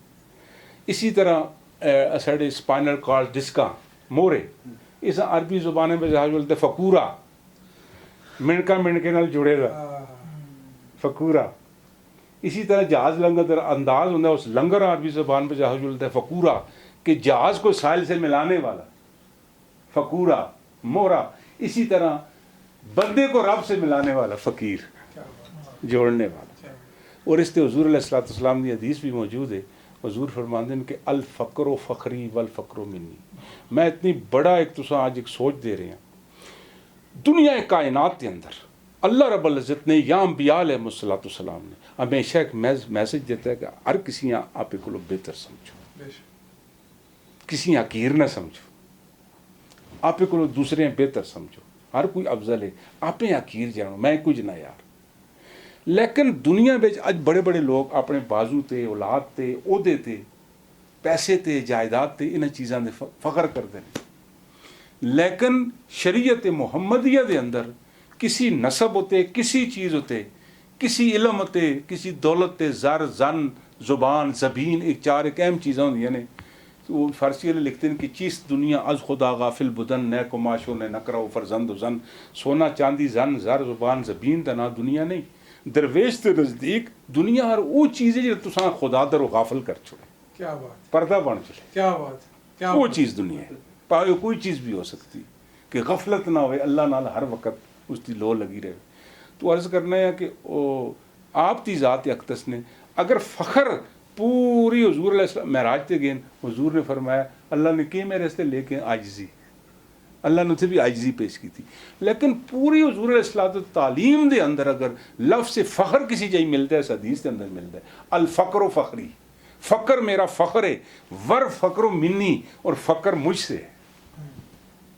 इसी तरह साढ़े स्पाइनल कॉर्ड डिस्का मोरे, इस अरबी ज़ुबान में जहाँ बोलते फ़कूरा, मिनका मिनके नाल जुड़े दा फ़कूरा। इसी तरह जहाज़ लंगर का अंदाज होता है, उस लंगर अरबी ज़ुबान में जहाज़ बोलते हैं फ़कूरा, कि जहाज़ को साहिल से मिलाने वाला, फ़कूरा मोरा। इसी तरह बंदे को रब से मिलाने वाला फ़कीर, क्या बात, जोड़ने वाला। क्या और इस ते हुज़ूर अलैहिस्सलाम की हदीस भी मौजूद है। हुज़ूर फरमाते हैं कि अल फ़क्रो फ़खरी वल फ़क्रो मिन्नी। मैं इतनी बड़ा एक तुसा आज एक सोच दे रहे हैं, दुनिया कायनात के अंदर अल्लाह रब्बुल इज़्ज़त ने या अंबिया अलैहिस्सलाम ने हमेशा एक मैसेज देता है कि हर किसी आपे को बेहतर समझो, बेशक, किसी हकीर न समझो, आपे को दूसरे बेहतर समझो। हर कोई अफजल है, आपे हकीर जानो, मैं कुछ ना यार। लेकिन दुनिया में अज बड़े बड़े लोग अपने बाजू ते, औलाद ते, ओहदे ते, पैसे ते, जायदाद ते, इन चीज़ों के फख्र करते हैं। लेकिन शरीयत मुहम्मदिया के अंदर किसी नसब होते, किसी चीज़ होते, किसी इलम होते, किसी दौलत ते, ज़र जन ज़ुबान ज़बीन, एक चार एक अहम चीज़ें होंगी ने। तो वो फारसी वाले लिखते हैं कि चीज़ दुनिया अज खुदा गाफिल बुदन न कुमाशो न नकरा फरजंद जन। सोना चांदी जन ज़र ज़ुबान ज़बीन दा ना दुनिया नहीं। दरवेश के नज़दीक दुनिया हर वो चीज़ है जो तुसा खुदा दर गाफिल कर छोड़े, क्या बात, पर्दा बन चले। क्या बात, क्या वो बात। चीज़ दुनिया है, पावे कोई चीज़ भी हो सकती कि गफलत ना हो, अल्लाह नाल हर वक्त उसकी लो लगी रहे। तो अर्ज़ करना है कि आप दी ज़ात अक़दस ने अगर फ़ख्र पूरी हुज़ूर महराज ते गए, हुज़ूर ने फरमाया अल्लाह ने कि मेरे रस्ते लेके आजिज़ी, अल्लाह ने उसे भी आजिज़ी पेश की थी। लेकिन पूरी हुज़ूर अलैहिस्सलाम तालीम के अंदर अगर लफ्ज़ से फ़ख्र किसी जगह मिलता है, इस हदीस के अंदर मिलता है अल फ़क्र फ़खरी, फ़क्र मेरा फ़ख्र है, वर फ़क्र मिन्नी, और फ़क्र मुझसे है,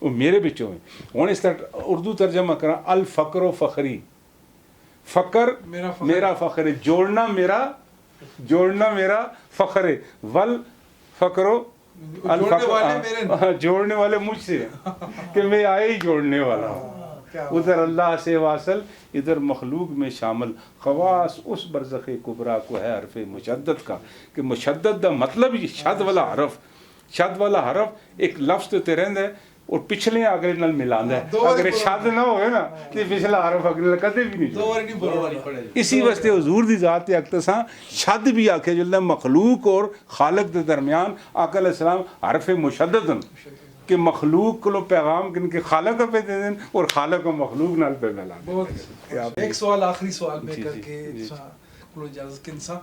वो मेरे बिचों है। हूँ इस तरह उर्दू तर्जमा करा अल फ़क्र फ़खरी, फ़क्र मेरा फ़ख्र है, जोड़ना मेरा फ़ख्र है, वल फ़क्रो जोड़ने वाले मुझसे कि मैं आए ही जोड़ने वाला हूँ। उधर अल्लाह से वासल, इधर मखलूक में शामिल। ख़वास उस बरज़ख़ कुबरा को है हरफ़ मुशद्दद का, कि मुशद्दद का मतलब ये शद वाला हरफ एक लफ्ज़ तो रहंदा है और पिछले अगले नाल मिलांदा है। अगर शद ना होए ना तो पिछला हरफ अगले कदे भी नहीं जोड़े। इसी वास्ते हुजूर दी ज़ात अक़दस शद भी आखे जो मखलूक और खालक के दरमियान आका अलैहिस्सलाम हरफ मुशद्दद कि मखलूक को पैगाम किनके खालक पे दे दें और खालक को मखलूक नाल पे मिला। बहुत एक सवाल आखिरी सवाल में करके को इजाजत के इंसान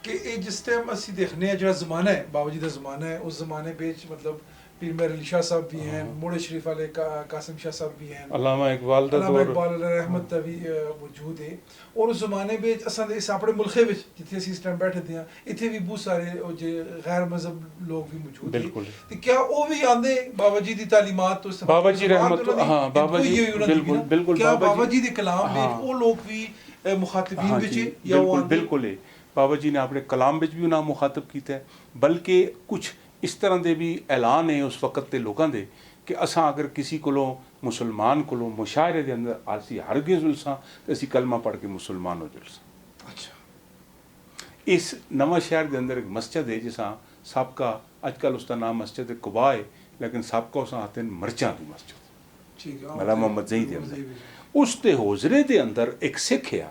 कि जिस टाइम असि देखने जो ज़माना है, बाबूजी दा ज़माना है, उस ज़माने बेच मतलब पीर मेहर अली शाह साहब भी हैं, मोड़े शरीफ वाले कासिम शाह साहब भी हैं, अल्लामा इकबाल रहमत दा भी मौजूद है। और उस ज़माने बेच असां दे इस अपने मुल्खे विच जिथे असीं इस टाइम बैठे थे इत्थे भी बहुत सारे जे गैर मजहब लोग भी मौजूद हैं। ते क्या वो भी आंदे बाबा जी दी तालीमात तो बाबा जी रहमत, हां बाबा जी बिल्कुल बिल्कुल, क्या बाबा जी दे कलाम में वो लोग भी मुखातिबीन विच या वो बिल्कुल है। बाबा जी ने अपने कलाम विच भी उन्हें मुखातब किया है, बल्कि कुछ इस तरह के भी ऐलान है उस वक्त के लोगों के कि असा अगर किसी को मुसलमान को मुशायरे के अंदर असी हरगिज़ जुलसा तो असी कलमा पढ़ के मुसलमान हो जुलसा। अच्छा, इस नवा शहर के अंदर एक मस्जिद है जिसा सबका अजकल उसका नाम मस्जिद कुबा है, लेकिन सबका उस आते हैं मर्चा की मस्जिद मला मोहम्मद जही के अंदर उसके होजरे के अंदर एक सिख है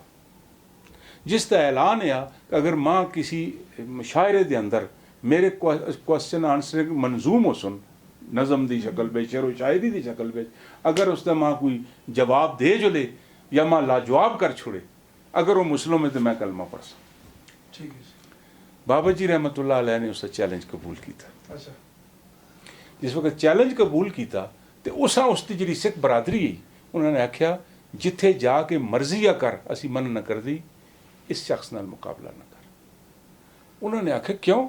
जिसका ऐलान है कि अगर माँ किसी मुशायरे के अंदर मेरे क्वेश्चन आंसर मंजूम हो सुन नज़म की शक्ल में, शेरो शायरी की शक्ल में, अगर उसका माँ कोई जवाब दे जो ले या माँ लाजवाब कर छोड़े, अगर वो मुस्लिम है तो मैं कलमा पढ़ सकूँ। ठीक है। बाबा जी रहमतुल्लाह अलैह ने उसका चैलेंज कबूल किया। अच्छा। जिस वक्त चैलेंज कबूल किया तो उस उसकी जी सिख बरादरी है, उन्होंने आख्या जिथे जाके मर्जिया कर असी मन न कर दी, इस शख्स नाल मुकाबला न कर। उन्होंने आख्या क्यों,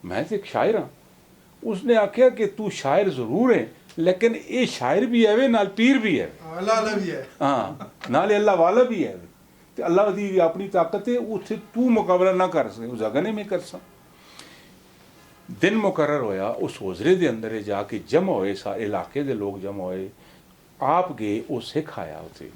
मैं तो एक शायर हाँ। उसने आख्या कि तू शायर जरूर है लेकिन ये शायर भी है वे नाल पीर भी है, अल्लाह भी है, हाँ नाले अल्लाह वाला भी है। तो अल्लाह की अपनी ताकत है, उसे तू मुकाबला ना कर सके, उस जगह ने मैं कर सा। दिन मुकर्रर होया, उस होजरे के अंदर जाके जमा होए, सारे इलाके के लोग जमा होए, आप गए, वो सिख आया उसे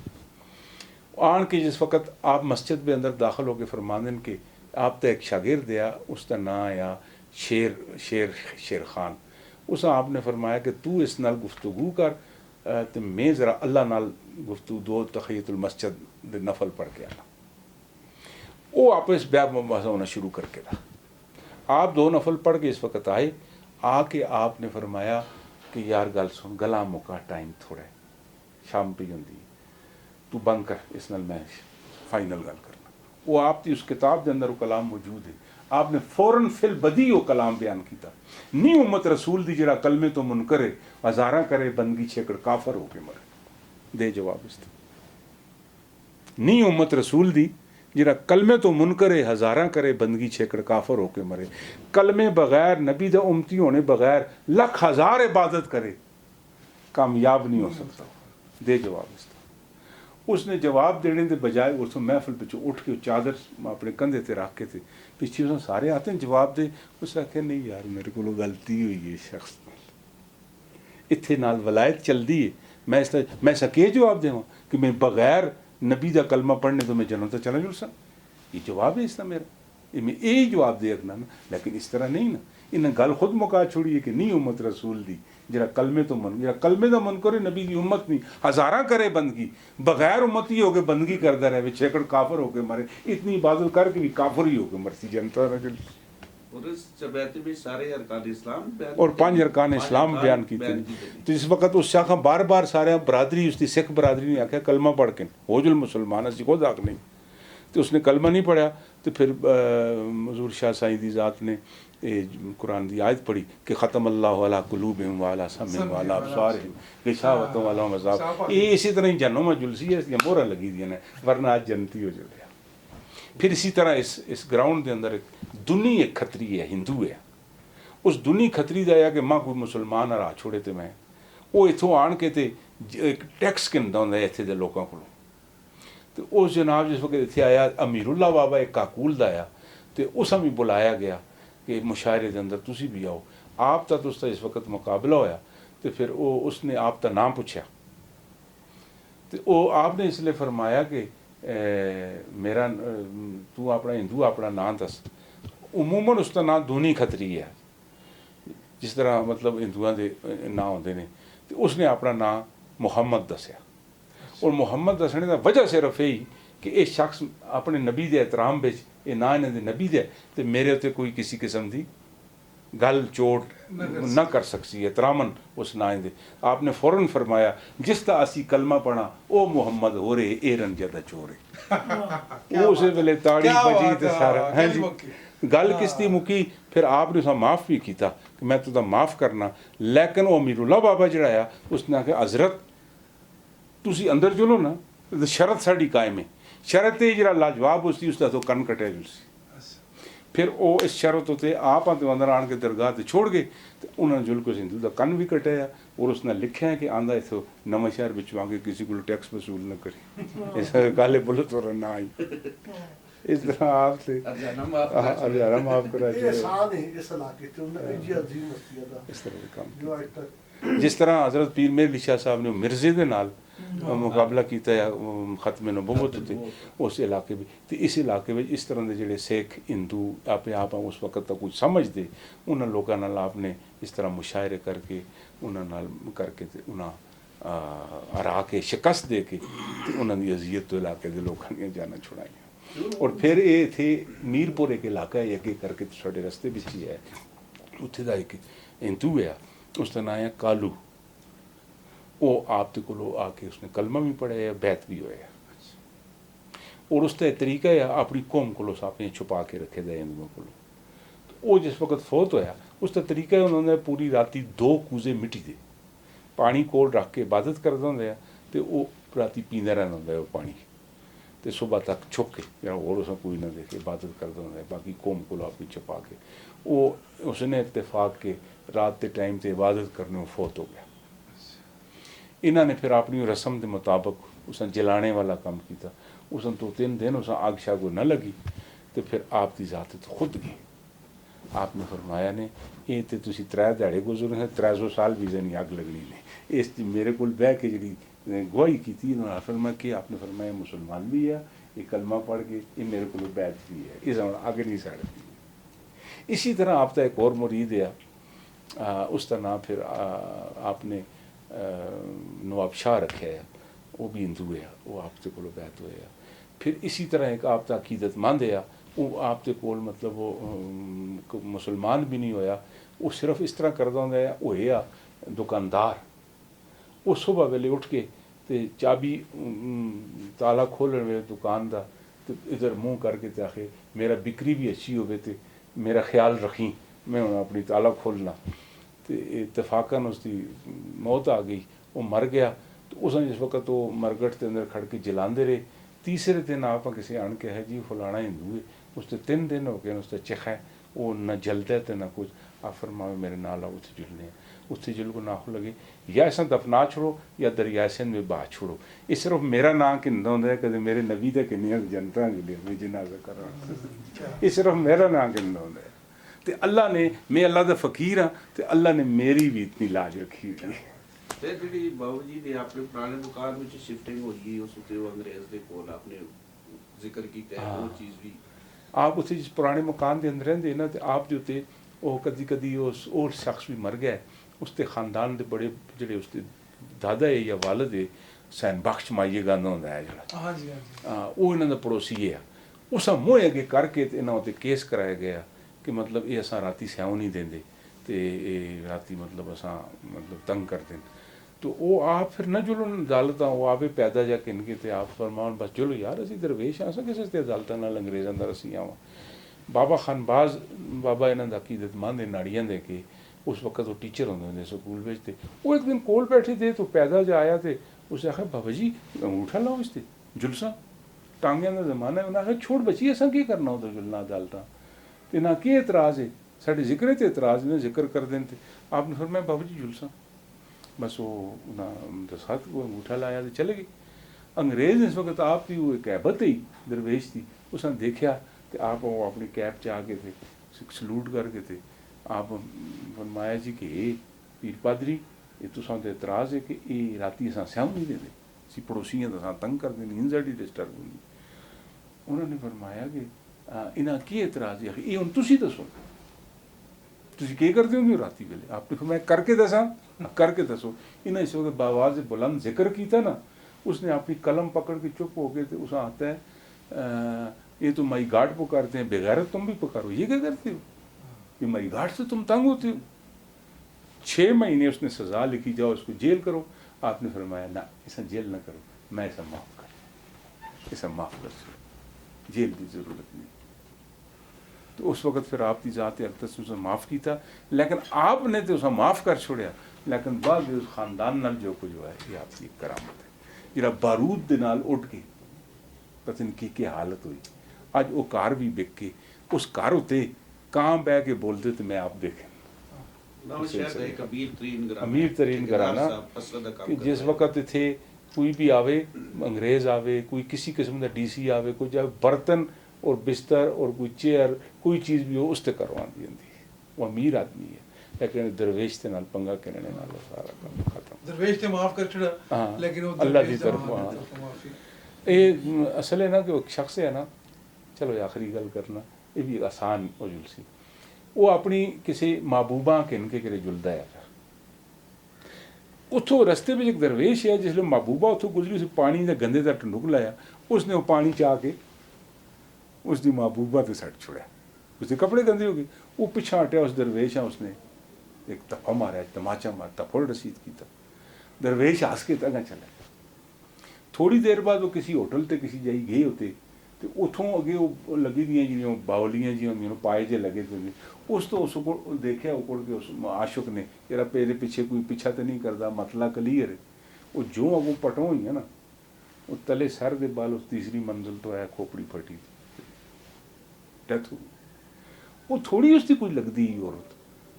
आन के। जिस वक्त आप मस्जिद के अंदर दाखिल होकर फरमांदन के आप तो एक शागिर्द दिया, उसका नाम आया शेर खान। उस आपने फरमाया कि तू इस नाल गुफ्तगू कर, तो मैं ज़रा अल्लाह नाल गुफ्तगू दो तखयतुल मस्जिद दे नफल पढ़ के आना। वो आपस ब्याह मुबासा होना शुरू करके था। आप दो नफल पढ़ के इस वक्त आए, आके आपने फरमाया कि यार गल सुन, गला मुका, टाइम थोड़ा है, शाम पी होंगी, तू बंद कर, इस नाल मैं फाइनल गल करना। वो आपकी उस किताब के अंदर वो कलाम मौजूद है। आपने फौरन फिल बदी वो कलाम बयान किया, नी उम्मत रसूल दी जरा कलमे तो मुनकरे, हज़ारा करे बंदगी छेकड़ काफर होके मरे। दे जवाब इस नी उम्मत रसूल दी जरा कलमे तो मुनकरे, हज़ारा करे बंदगी छेकड़ काफर होके मरे। कलमे बगैर नबी दा उम्मती होने बगैर लख हज़ार इबादत करे, कामयाब नहीं हो सकता। दे जवाब इस उसने जवाब देने के बजाय उस महफिल पिछू उठ के चादर अपने कंधे ते रख के थे, पिछे उस सारे आते हैं जवाब दे। उस आखे नहीं यार मेरे को गलती हुई है, शख्स इत्थे नाल वलायत चलती है, मैं इसलिए मैं सके जवाब देवां कि मैं बगैर नबी का कलमा पढ़ने तो मैं जन्नत तो चला जुड़ सा। ये जवाब है इसका मेरा, ये मैं यही जवाब दे रखना ना। लेकिन इस तरह नहीं ना, इन्हें गल खुद मुका छोड़ी है कि नहीं उम्मत रसूल दी जरा कलमे तो मन, जरा कलमे का मन करे नबी की उम्मत नहीं, हज़ारा करे बंदगी, बगैर उम्मती होके बंदगी करता रहे, छेकड़ काफर होके मरे। इतनी इबादत करके भी काफर ही होके मरती जनता और 5 अरकान इस्लाम बयान की। तो इस वक्त उस शाखा बार बार सारे बरादरी उसकी सिख बरादरी ने आख्या कलमा पढ़ के हो जुल मुसलमान, असी खुद आख नहीं। तो उसने कलमा नहीं पढ़ा, तो फिर हजूर शाह साईं दी ज़ात ने कुरान की आयत पढ़ी कि ख़त्म अल्लाहु अला कुलूबिहिम व अला समिहिम व अला अबसारिहिम गिशावतुन व लहुम अज़ाब। ये इसी तरह ही जन्नों में जुलसी है, इसलिए मोहरा लगी दी ने, वरना आज जनती हो जाए। फिर इसी तरह इस ग्राउंड के अंदर एक दुनी एक खतरी है, हिंदू है। उस दुनी खतरी का कि मां कोई मुसलमान आ छोड़े तो मैं वो इतों आन के ते एक टैक्स किनता होंगे इतने के लोगों को। तो उस जनाब जिस वक्त इतने आया अमीरुल्ला बाबा एक काकूल का आया, तो उस भी बुलाया गया कि मुशायरे के अंदर तुसी भी आओ। आप तो उसका इस वक्त मुकाबला होया, तो फिर वो उसने आप का नाम पूछा, तो वो आपने इसलिए फरमाया कि मेरा तू अपना हिंदू अपना नाम दस। उमूमन उसका नाम दूनी खतरी है, जिस तरह मतलब हिंदुओं के नाम होंगे ने। तो उसने अपना नाम मुहम्मद दसिया, और मुहम्मद दसने का वजह सिर्फ यही कि ये शख्स अपने नबी के एहतराम में ये ना इन्होंने नबी दे, तो मेरे उत्ते कोई किसी किस्म की गल चोट न कर सकती एहतरामन उस ना दे। आपने फौरन फरमाया जिस ता असी कलमा पढ़ा ओ मुहम्मद हो रहे ए रंजदा चोरे। उस वेले ताड़ी बजी तो सारा है जी गल किस दी मुकी। फिर आपने उस माफ़ भी किया कि मैं तुझा माफ़ करना, लेकिन वो अमीरुल्ला बाबा जड़ा आ उसने आख्या हजरत तुसी अंदर चलो ना, तो शरत साड़ी कायम है। शरत जरा लाजवाब उसकी उसका तो कन कटिया जुलसी। फिर वो इस शरत उत्ते आप अंदर आन के दरगाह से छोड़ गए, तो उन्होंने जुलकुस हिंदू का कन भी कटाया, और उसने लिखा है कि आंदा इतों नवा शहर बिचों आके किसी को टैक्स वसूल न करी, इस काले बुलत और ना आई। इस तरह आपसे हज़ारा माफ करा इस तरह का काम। जिस तरह हज़रत पीर मेहर अली शाह साहब ने मिर्जे के नाल मुकाबला किया खत्म नबूवत उत्ते उस इलाके में, तो इस इलाके में इस तरह के जोड़े सिख हिंदू आपे आप उस वक्त तक कुछ समझते उन्होंने लोगों नाल आपने इस तरह मुशायरे करके उन्होंने करके उन्हें हरा के शिकस्त दे के उन्होंने अजियत तो इलाके के लोगों ने जाना छुड़ाई। और फिर ये थे मीरपुर एक इलाका है अगे करके साढ़े रस्ते बिच ही है, उत्थे दा एक हिंदू है उसका नाम है कालू। वो आप दे कोलो आके उसने कलमा भी पढ़ाया, बैत भी होया, और उसका तरीका है अपनी कौम को आपने छुपा के रखे दे हिंदुओं को। तो वो जिस वक्त फौत होया उसका तरीका है उन्होंने पूरी राती 2 कूजे मिट्टी दे पानी कोल रख के इबादत करते होंगे, तो वो राती पींदा रहना होंगे वो पानी, तो सुबह तक छुप के या और उस कोई ना देखे इबादत करते होंगे, बाकी कौम को अपनी छुपा के। वो उसने इत्तेफाक के रात के टाइम से इबादत करने में फौत हो गया। इन्होंने फिर अपनी रस्म के मुताबिक उसने जलाने वाला काम किया। उसने 2-3 दिन उस आग शाग न लगी, तो फिर आप की जात तो खुद गई। आपने फरमाया ने ये तो तुम 3 दिहाड़े गुजरे हैं, 300 साल भी नहीं अग लगनी ने। इस मेरे को बह के जी गवाही की थी उन्होंने फरमाया कि आपने फरमाया मुसलमान भी है, ये कलमा पढ़ के ये मेरे को बैत भी है, इस अग नहीं सड़ती। इसी तरह आपका एक और मुरीद है, उसका नाम फिर आपने नवाब शाह रखे है, वो भी हिंदू है, वो आपके को बैत होया। फिर इसी तरह एक आपका अकीदतमंद है, वो आपके कोल मतलब वो मुसलमान भी नहीं होया, वो सिर्फ इस तरह करता होंगे वो है दुकानदार। वो सुबह वेले उठ के ते चाबी ताला खोलने वे दुकान का, तो इधर मुँह करके ते आखे मेरा बिक्री भी अच्छी हो, तो मेरा ख्याल रखी, मैं अपनी ताला खोलना। तो इतफाकन उसकी मौत आ गई, वो मर गया। तो उसने जिस वक्त वो मरगट के अंदर खड़ के जलाते रहे, तीसरे दिन आप किसी आन के है जी फलाना हिंदू है, उससे 3 दिन हो गए उससे चिखा है, वो न जलता तो ना कुछ। आप फरमावे मेरे नाल आओ उत्थे जुलने, उत्थे जुल को ना हो लगे या ऐसा दफना छोड़ो या दरिया सिंध में बहा छोड़ो। ये सिर्फ मेरा नाम किंदा होंदा है, कदे मेरे नबी का किन्नियां जनता जुलियां जनाजा करा, ये सिर्फ मेरा नाम किंदा होंदा है। तो अल्लाह ने, मैं अल्लाह का फकीर हाँ, तो अल्लाह ने मेरी भी इतनी लाज रखी हुई है। ਤੇ ਜਿਹੜੀ ਬਾਬੂ ਜੀ ਨੇ ਆਪਣੇ ਪੁਰਾਣੇ ਮਕਾਨ ਵਿੱਚ ਸ਼ਿਫਟਿੰਗ ਹੋਈ ਉਸ ਉੱਤੇ ਉਹ ਅੰਗਰੇਜ਼ ਦੇ ਕੋਲ ਆਪਣੇ ਜ਼ਿਕਰ ਕੀਤਾ ਹੈ ਉਹ ਚੀਜ਼ ਵੀ आप उसे जिस पुराने मकान के अंदर रहते ना, तो आप जो थे वो कदी कदी उस और शख्स भी मर गया, उसके खानदान के बड़े जोड़े उसके दादा है या वालद है सैन बख्श माइए गाना होंदा है जोड़ा, हाँ जी हाँ जी, वो इन्हों का पड़ोसी है। उस मोह अगे करके इन्हों उत्ते केस कराया गया कि मतलब ये असा राती सैव नहीं देंगे, तो राती मतलब असा मतलब तंग करते हैं। तो वो आप फिर न जुलो अदालत, वो आपे पैदा जा किनके ते आप फरमान बस जुलो यार असी दरवेश हाँ, अस किसी अदालत नाल अंग्रेज़ों का रसी आवा। बाबा खानबाज बाबा इन्हों का अकीदतमंद है नाड़ियां दे के, उस वक्त वो टीचर होंगे स्कूल में, वो एक दिन कोल बैठे थे तो पैदा जा आया, तो उसने आखिया बाबा जी अंगूठा लाओ इस ते जुलसा टांगियां का जमाना है। उन्हें आखिया छोड़ बची असा की करना उधर जुलना अदालत, तो ना की एतराज़ है, साढ़े जिक्र तो एतराज़ ने जिक्र कर दें। आपने फिर मैं बाबा जी जुलसा बस वो दसात को अंगूठा लाया तो चले गए। अंग्रेज़ इस वक्त आपकी वो एक हैबत ही दरवेश थी, उसने देखा तो आप वो अपनी कैब च आ गए थे, सलूट करके थे। आप फरमाया जी कि ये पीर पादरी ये तुसां ते एतराज़ है कि ये राती असां स्याह नहीं देंगे, असी पड़ोसियां तो असां तंग कर देनी, इंजाइटी डिस्टर्ब होनी। उन्होंने फरमाया कि इन्हां की एतराज़ है, ये हुण तुसीं दसो तुसीं की करदे हो राती वेले। आपने फरमाया करके दसां, करके दसो। इन्हें इस वक्त बावाज बुलंद जिक्र किया ना, उसने अपनी कलम पकड़ के चुप हो गए थे। उसे आता है ये तो माई गार्ड पुकारते हैं, बेगैरत तुम भी पुकारो, ये क्या करते हो, ये माई गार्ड से तुम तंग होते हो। 6 महीने उसने सज़ा लिखी, जाओ उसको जेल करो। आपने फरमाया ना ऐसा जेल ना करो, मैं ऐसा माफ़ कर, ऐसा माफ़ कर सो, जेल की ज़रूरत नहीं। तो उस वक्त फिर आपकी ज़ात अक़दस उसे माफ़ किया, लेकिन आपने तो उसे माफ़ कर छोड़िया, लेकिन बाद उस खानदान नाल जो कुछ हुआ है ये आपकी करामत है। जरा बारूद दे नाल उठ के पता नहीं की हालत हुई, अज वो घर भी बिक के उस घर उत्ते कां बह के बोलते तो मैं आप देखें अमीर तरीन घराना कि जिस वक्त इतने कोई भी आवे, अंग्रेज़ आवे, कोई किसी किस्म का DC आवे, कोई जाए बर्तन और बिस्तर और कोई चेयर कोई चीज़ भी हो उससे करवा दी जाती है। वो अमीर आदमी है, लेकिन दरवेश के नाल पंगा करने नाल सारा काम खत्म। दरवेश ने माफ कर छड़ा, हाँ, लेकिन वो अल्लाह की तरफ माफी। ये असल है ना कि वो शख्स है ना, चलो आखिरी गल करना ये भी आसान हो जुलसी, वो अपनी किसी महबूबा किनके करे जुलदा है। उतो रस्ते में एक दरवेश है, जिसले महबूबा उतो गुजरी, उस पानी का गंदे का टंडुक लाया, उसने वो पानी चाह के उसकी महबूबा तो सट छोड़ा, उसके कपड़े गंदे हो गए। वो पिछा हटिया उस दरवेश है, उसने एक तफा मारा, तमाचा मारता, फुल रसीद किया। दरवेश हस के तंगा चला। थोड़ी देर बाद वो किसी होटल ते किसी जाई गए होते तो उतों अगे वो लगी दियां जियां बावलियां जी होंदियां पाए जे लगे थे, उस तो उस को देखा उकड़ के उस आशुक ने तेरा पेरे पीछे कोई पीछा तो नहीं करता, मतला क्लीयर है। वो जो अगों पटों हुई है ना, वो तले सर के बाल उस तीसरी मंजिल तो है खोपड़ी फटी डेथ हो। वो थोड़ी उसकी कोई लगती औरत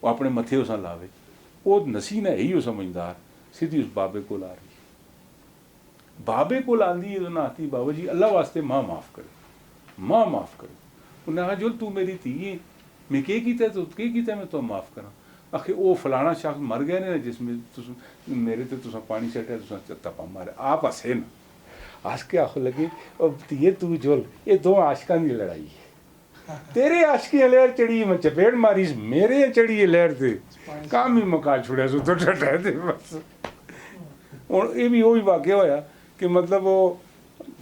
वो अपने मथे उस लावे, वो नसी ना ही समझदार सीधी उस बाबे को ला रही। बाबे को आंदी ना आती, बाबा जी अल्लाह वास्ते माँ माफ़ करे, माँ माफ़ करे। उन्हें कहा जो तू मेरी धी है, मैं के कीता तो के कीता मैं तो माफ़ करा। आखे वो फलाना शख्स मर गया ने जिसमें मेरे ते तुसा पानी सट्टा तुसा तपा मारे। आप हसे ना, हस के आख लगे अब धीए तू जोल ये दो आशिकां की लड़ाई है। तेरे आशिकी लहर चढ़ी मैं चपेट मारी, मेरे चढ़ी है लहर ते काम ही मका छुड़िया सो तो डटे दे बस। और ये भी वही वाकया होया कि मतलब वो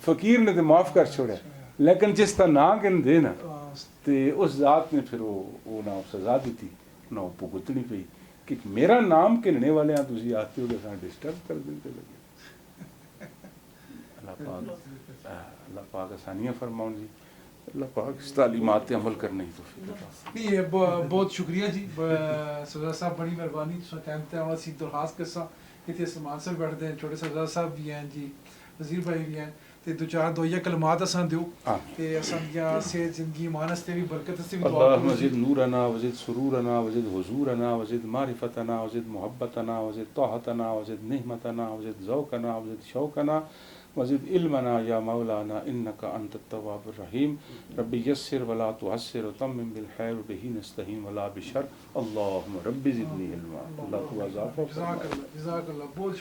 फकीर ने तो माफ़ कर छोड़ा, लेकिन जिस तरह ना कन दे ना तो उस जात ने फिर वो ना सजा दी थी ना वो भुगतनी पई कि मेरा नाम कहने वाले हैं तुम आते हो तो डिस्टर्ब कर देते लगे। अल्लाह पाक आसानियाँ फरमाउन जी, अल्लाह पाक इस तालीमात पे अमल करने की तौफीक। नहीं ये बहुत शुक्रिया जी सरदार साहब, बड़ी मेहरबानी तुम टाइम ते आवा सी दरखास्त करसा इतने समान से बैठते हैं, छोटे सरदार साहब भी हैं जी, वजीर भाई भी हैं, तो दो चार दोइया कलमात असां दियो ते असां दियां सेहत जिंदगी ईमान से भी बरकत से भी दुआ अल्लाह करो जी। वज़िद नूरना वज़िद सुरूरना वज़िद हुजूरना वज़िद मारिफतना वज़िद मोहब्बतना वज़िद तोहतना वज़िद निहमतना वज़िद ज़ौक़ना वज़िद शौक़ना वज़िद इल्मना या मौलाना इन्नका अंत तव्वाबुर रहीम। रब्बि यस्सिर वला तुअस्सिर वतम्मिम बिल खैर बिही नस्तहीन वला बिशर। अल्लाहुम्मा रब्बि ज़िदनी इल्मा। अल्लाह तू अज़ाफ़ जज़ाकल्लाह बहुत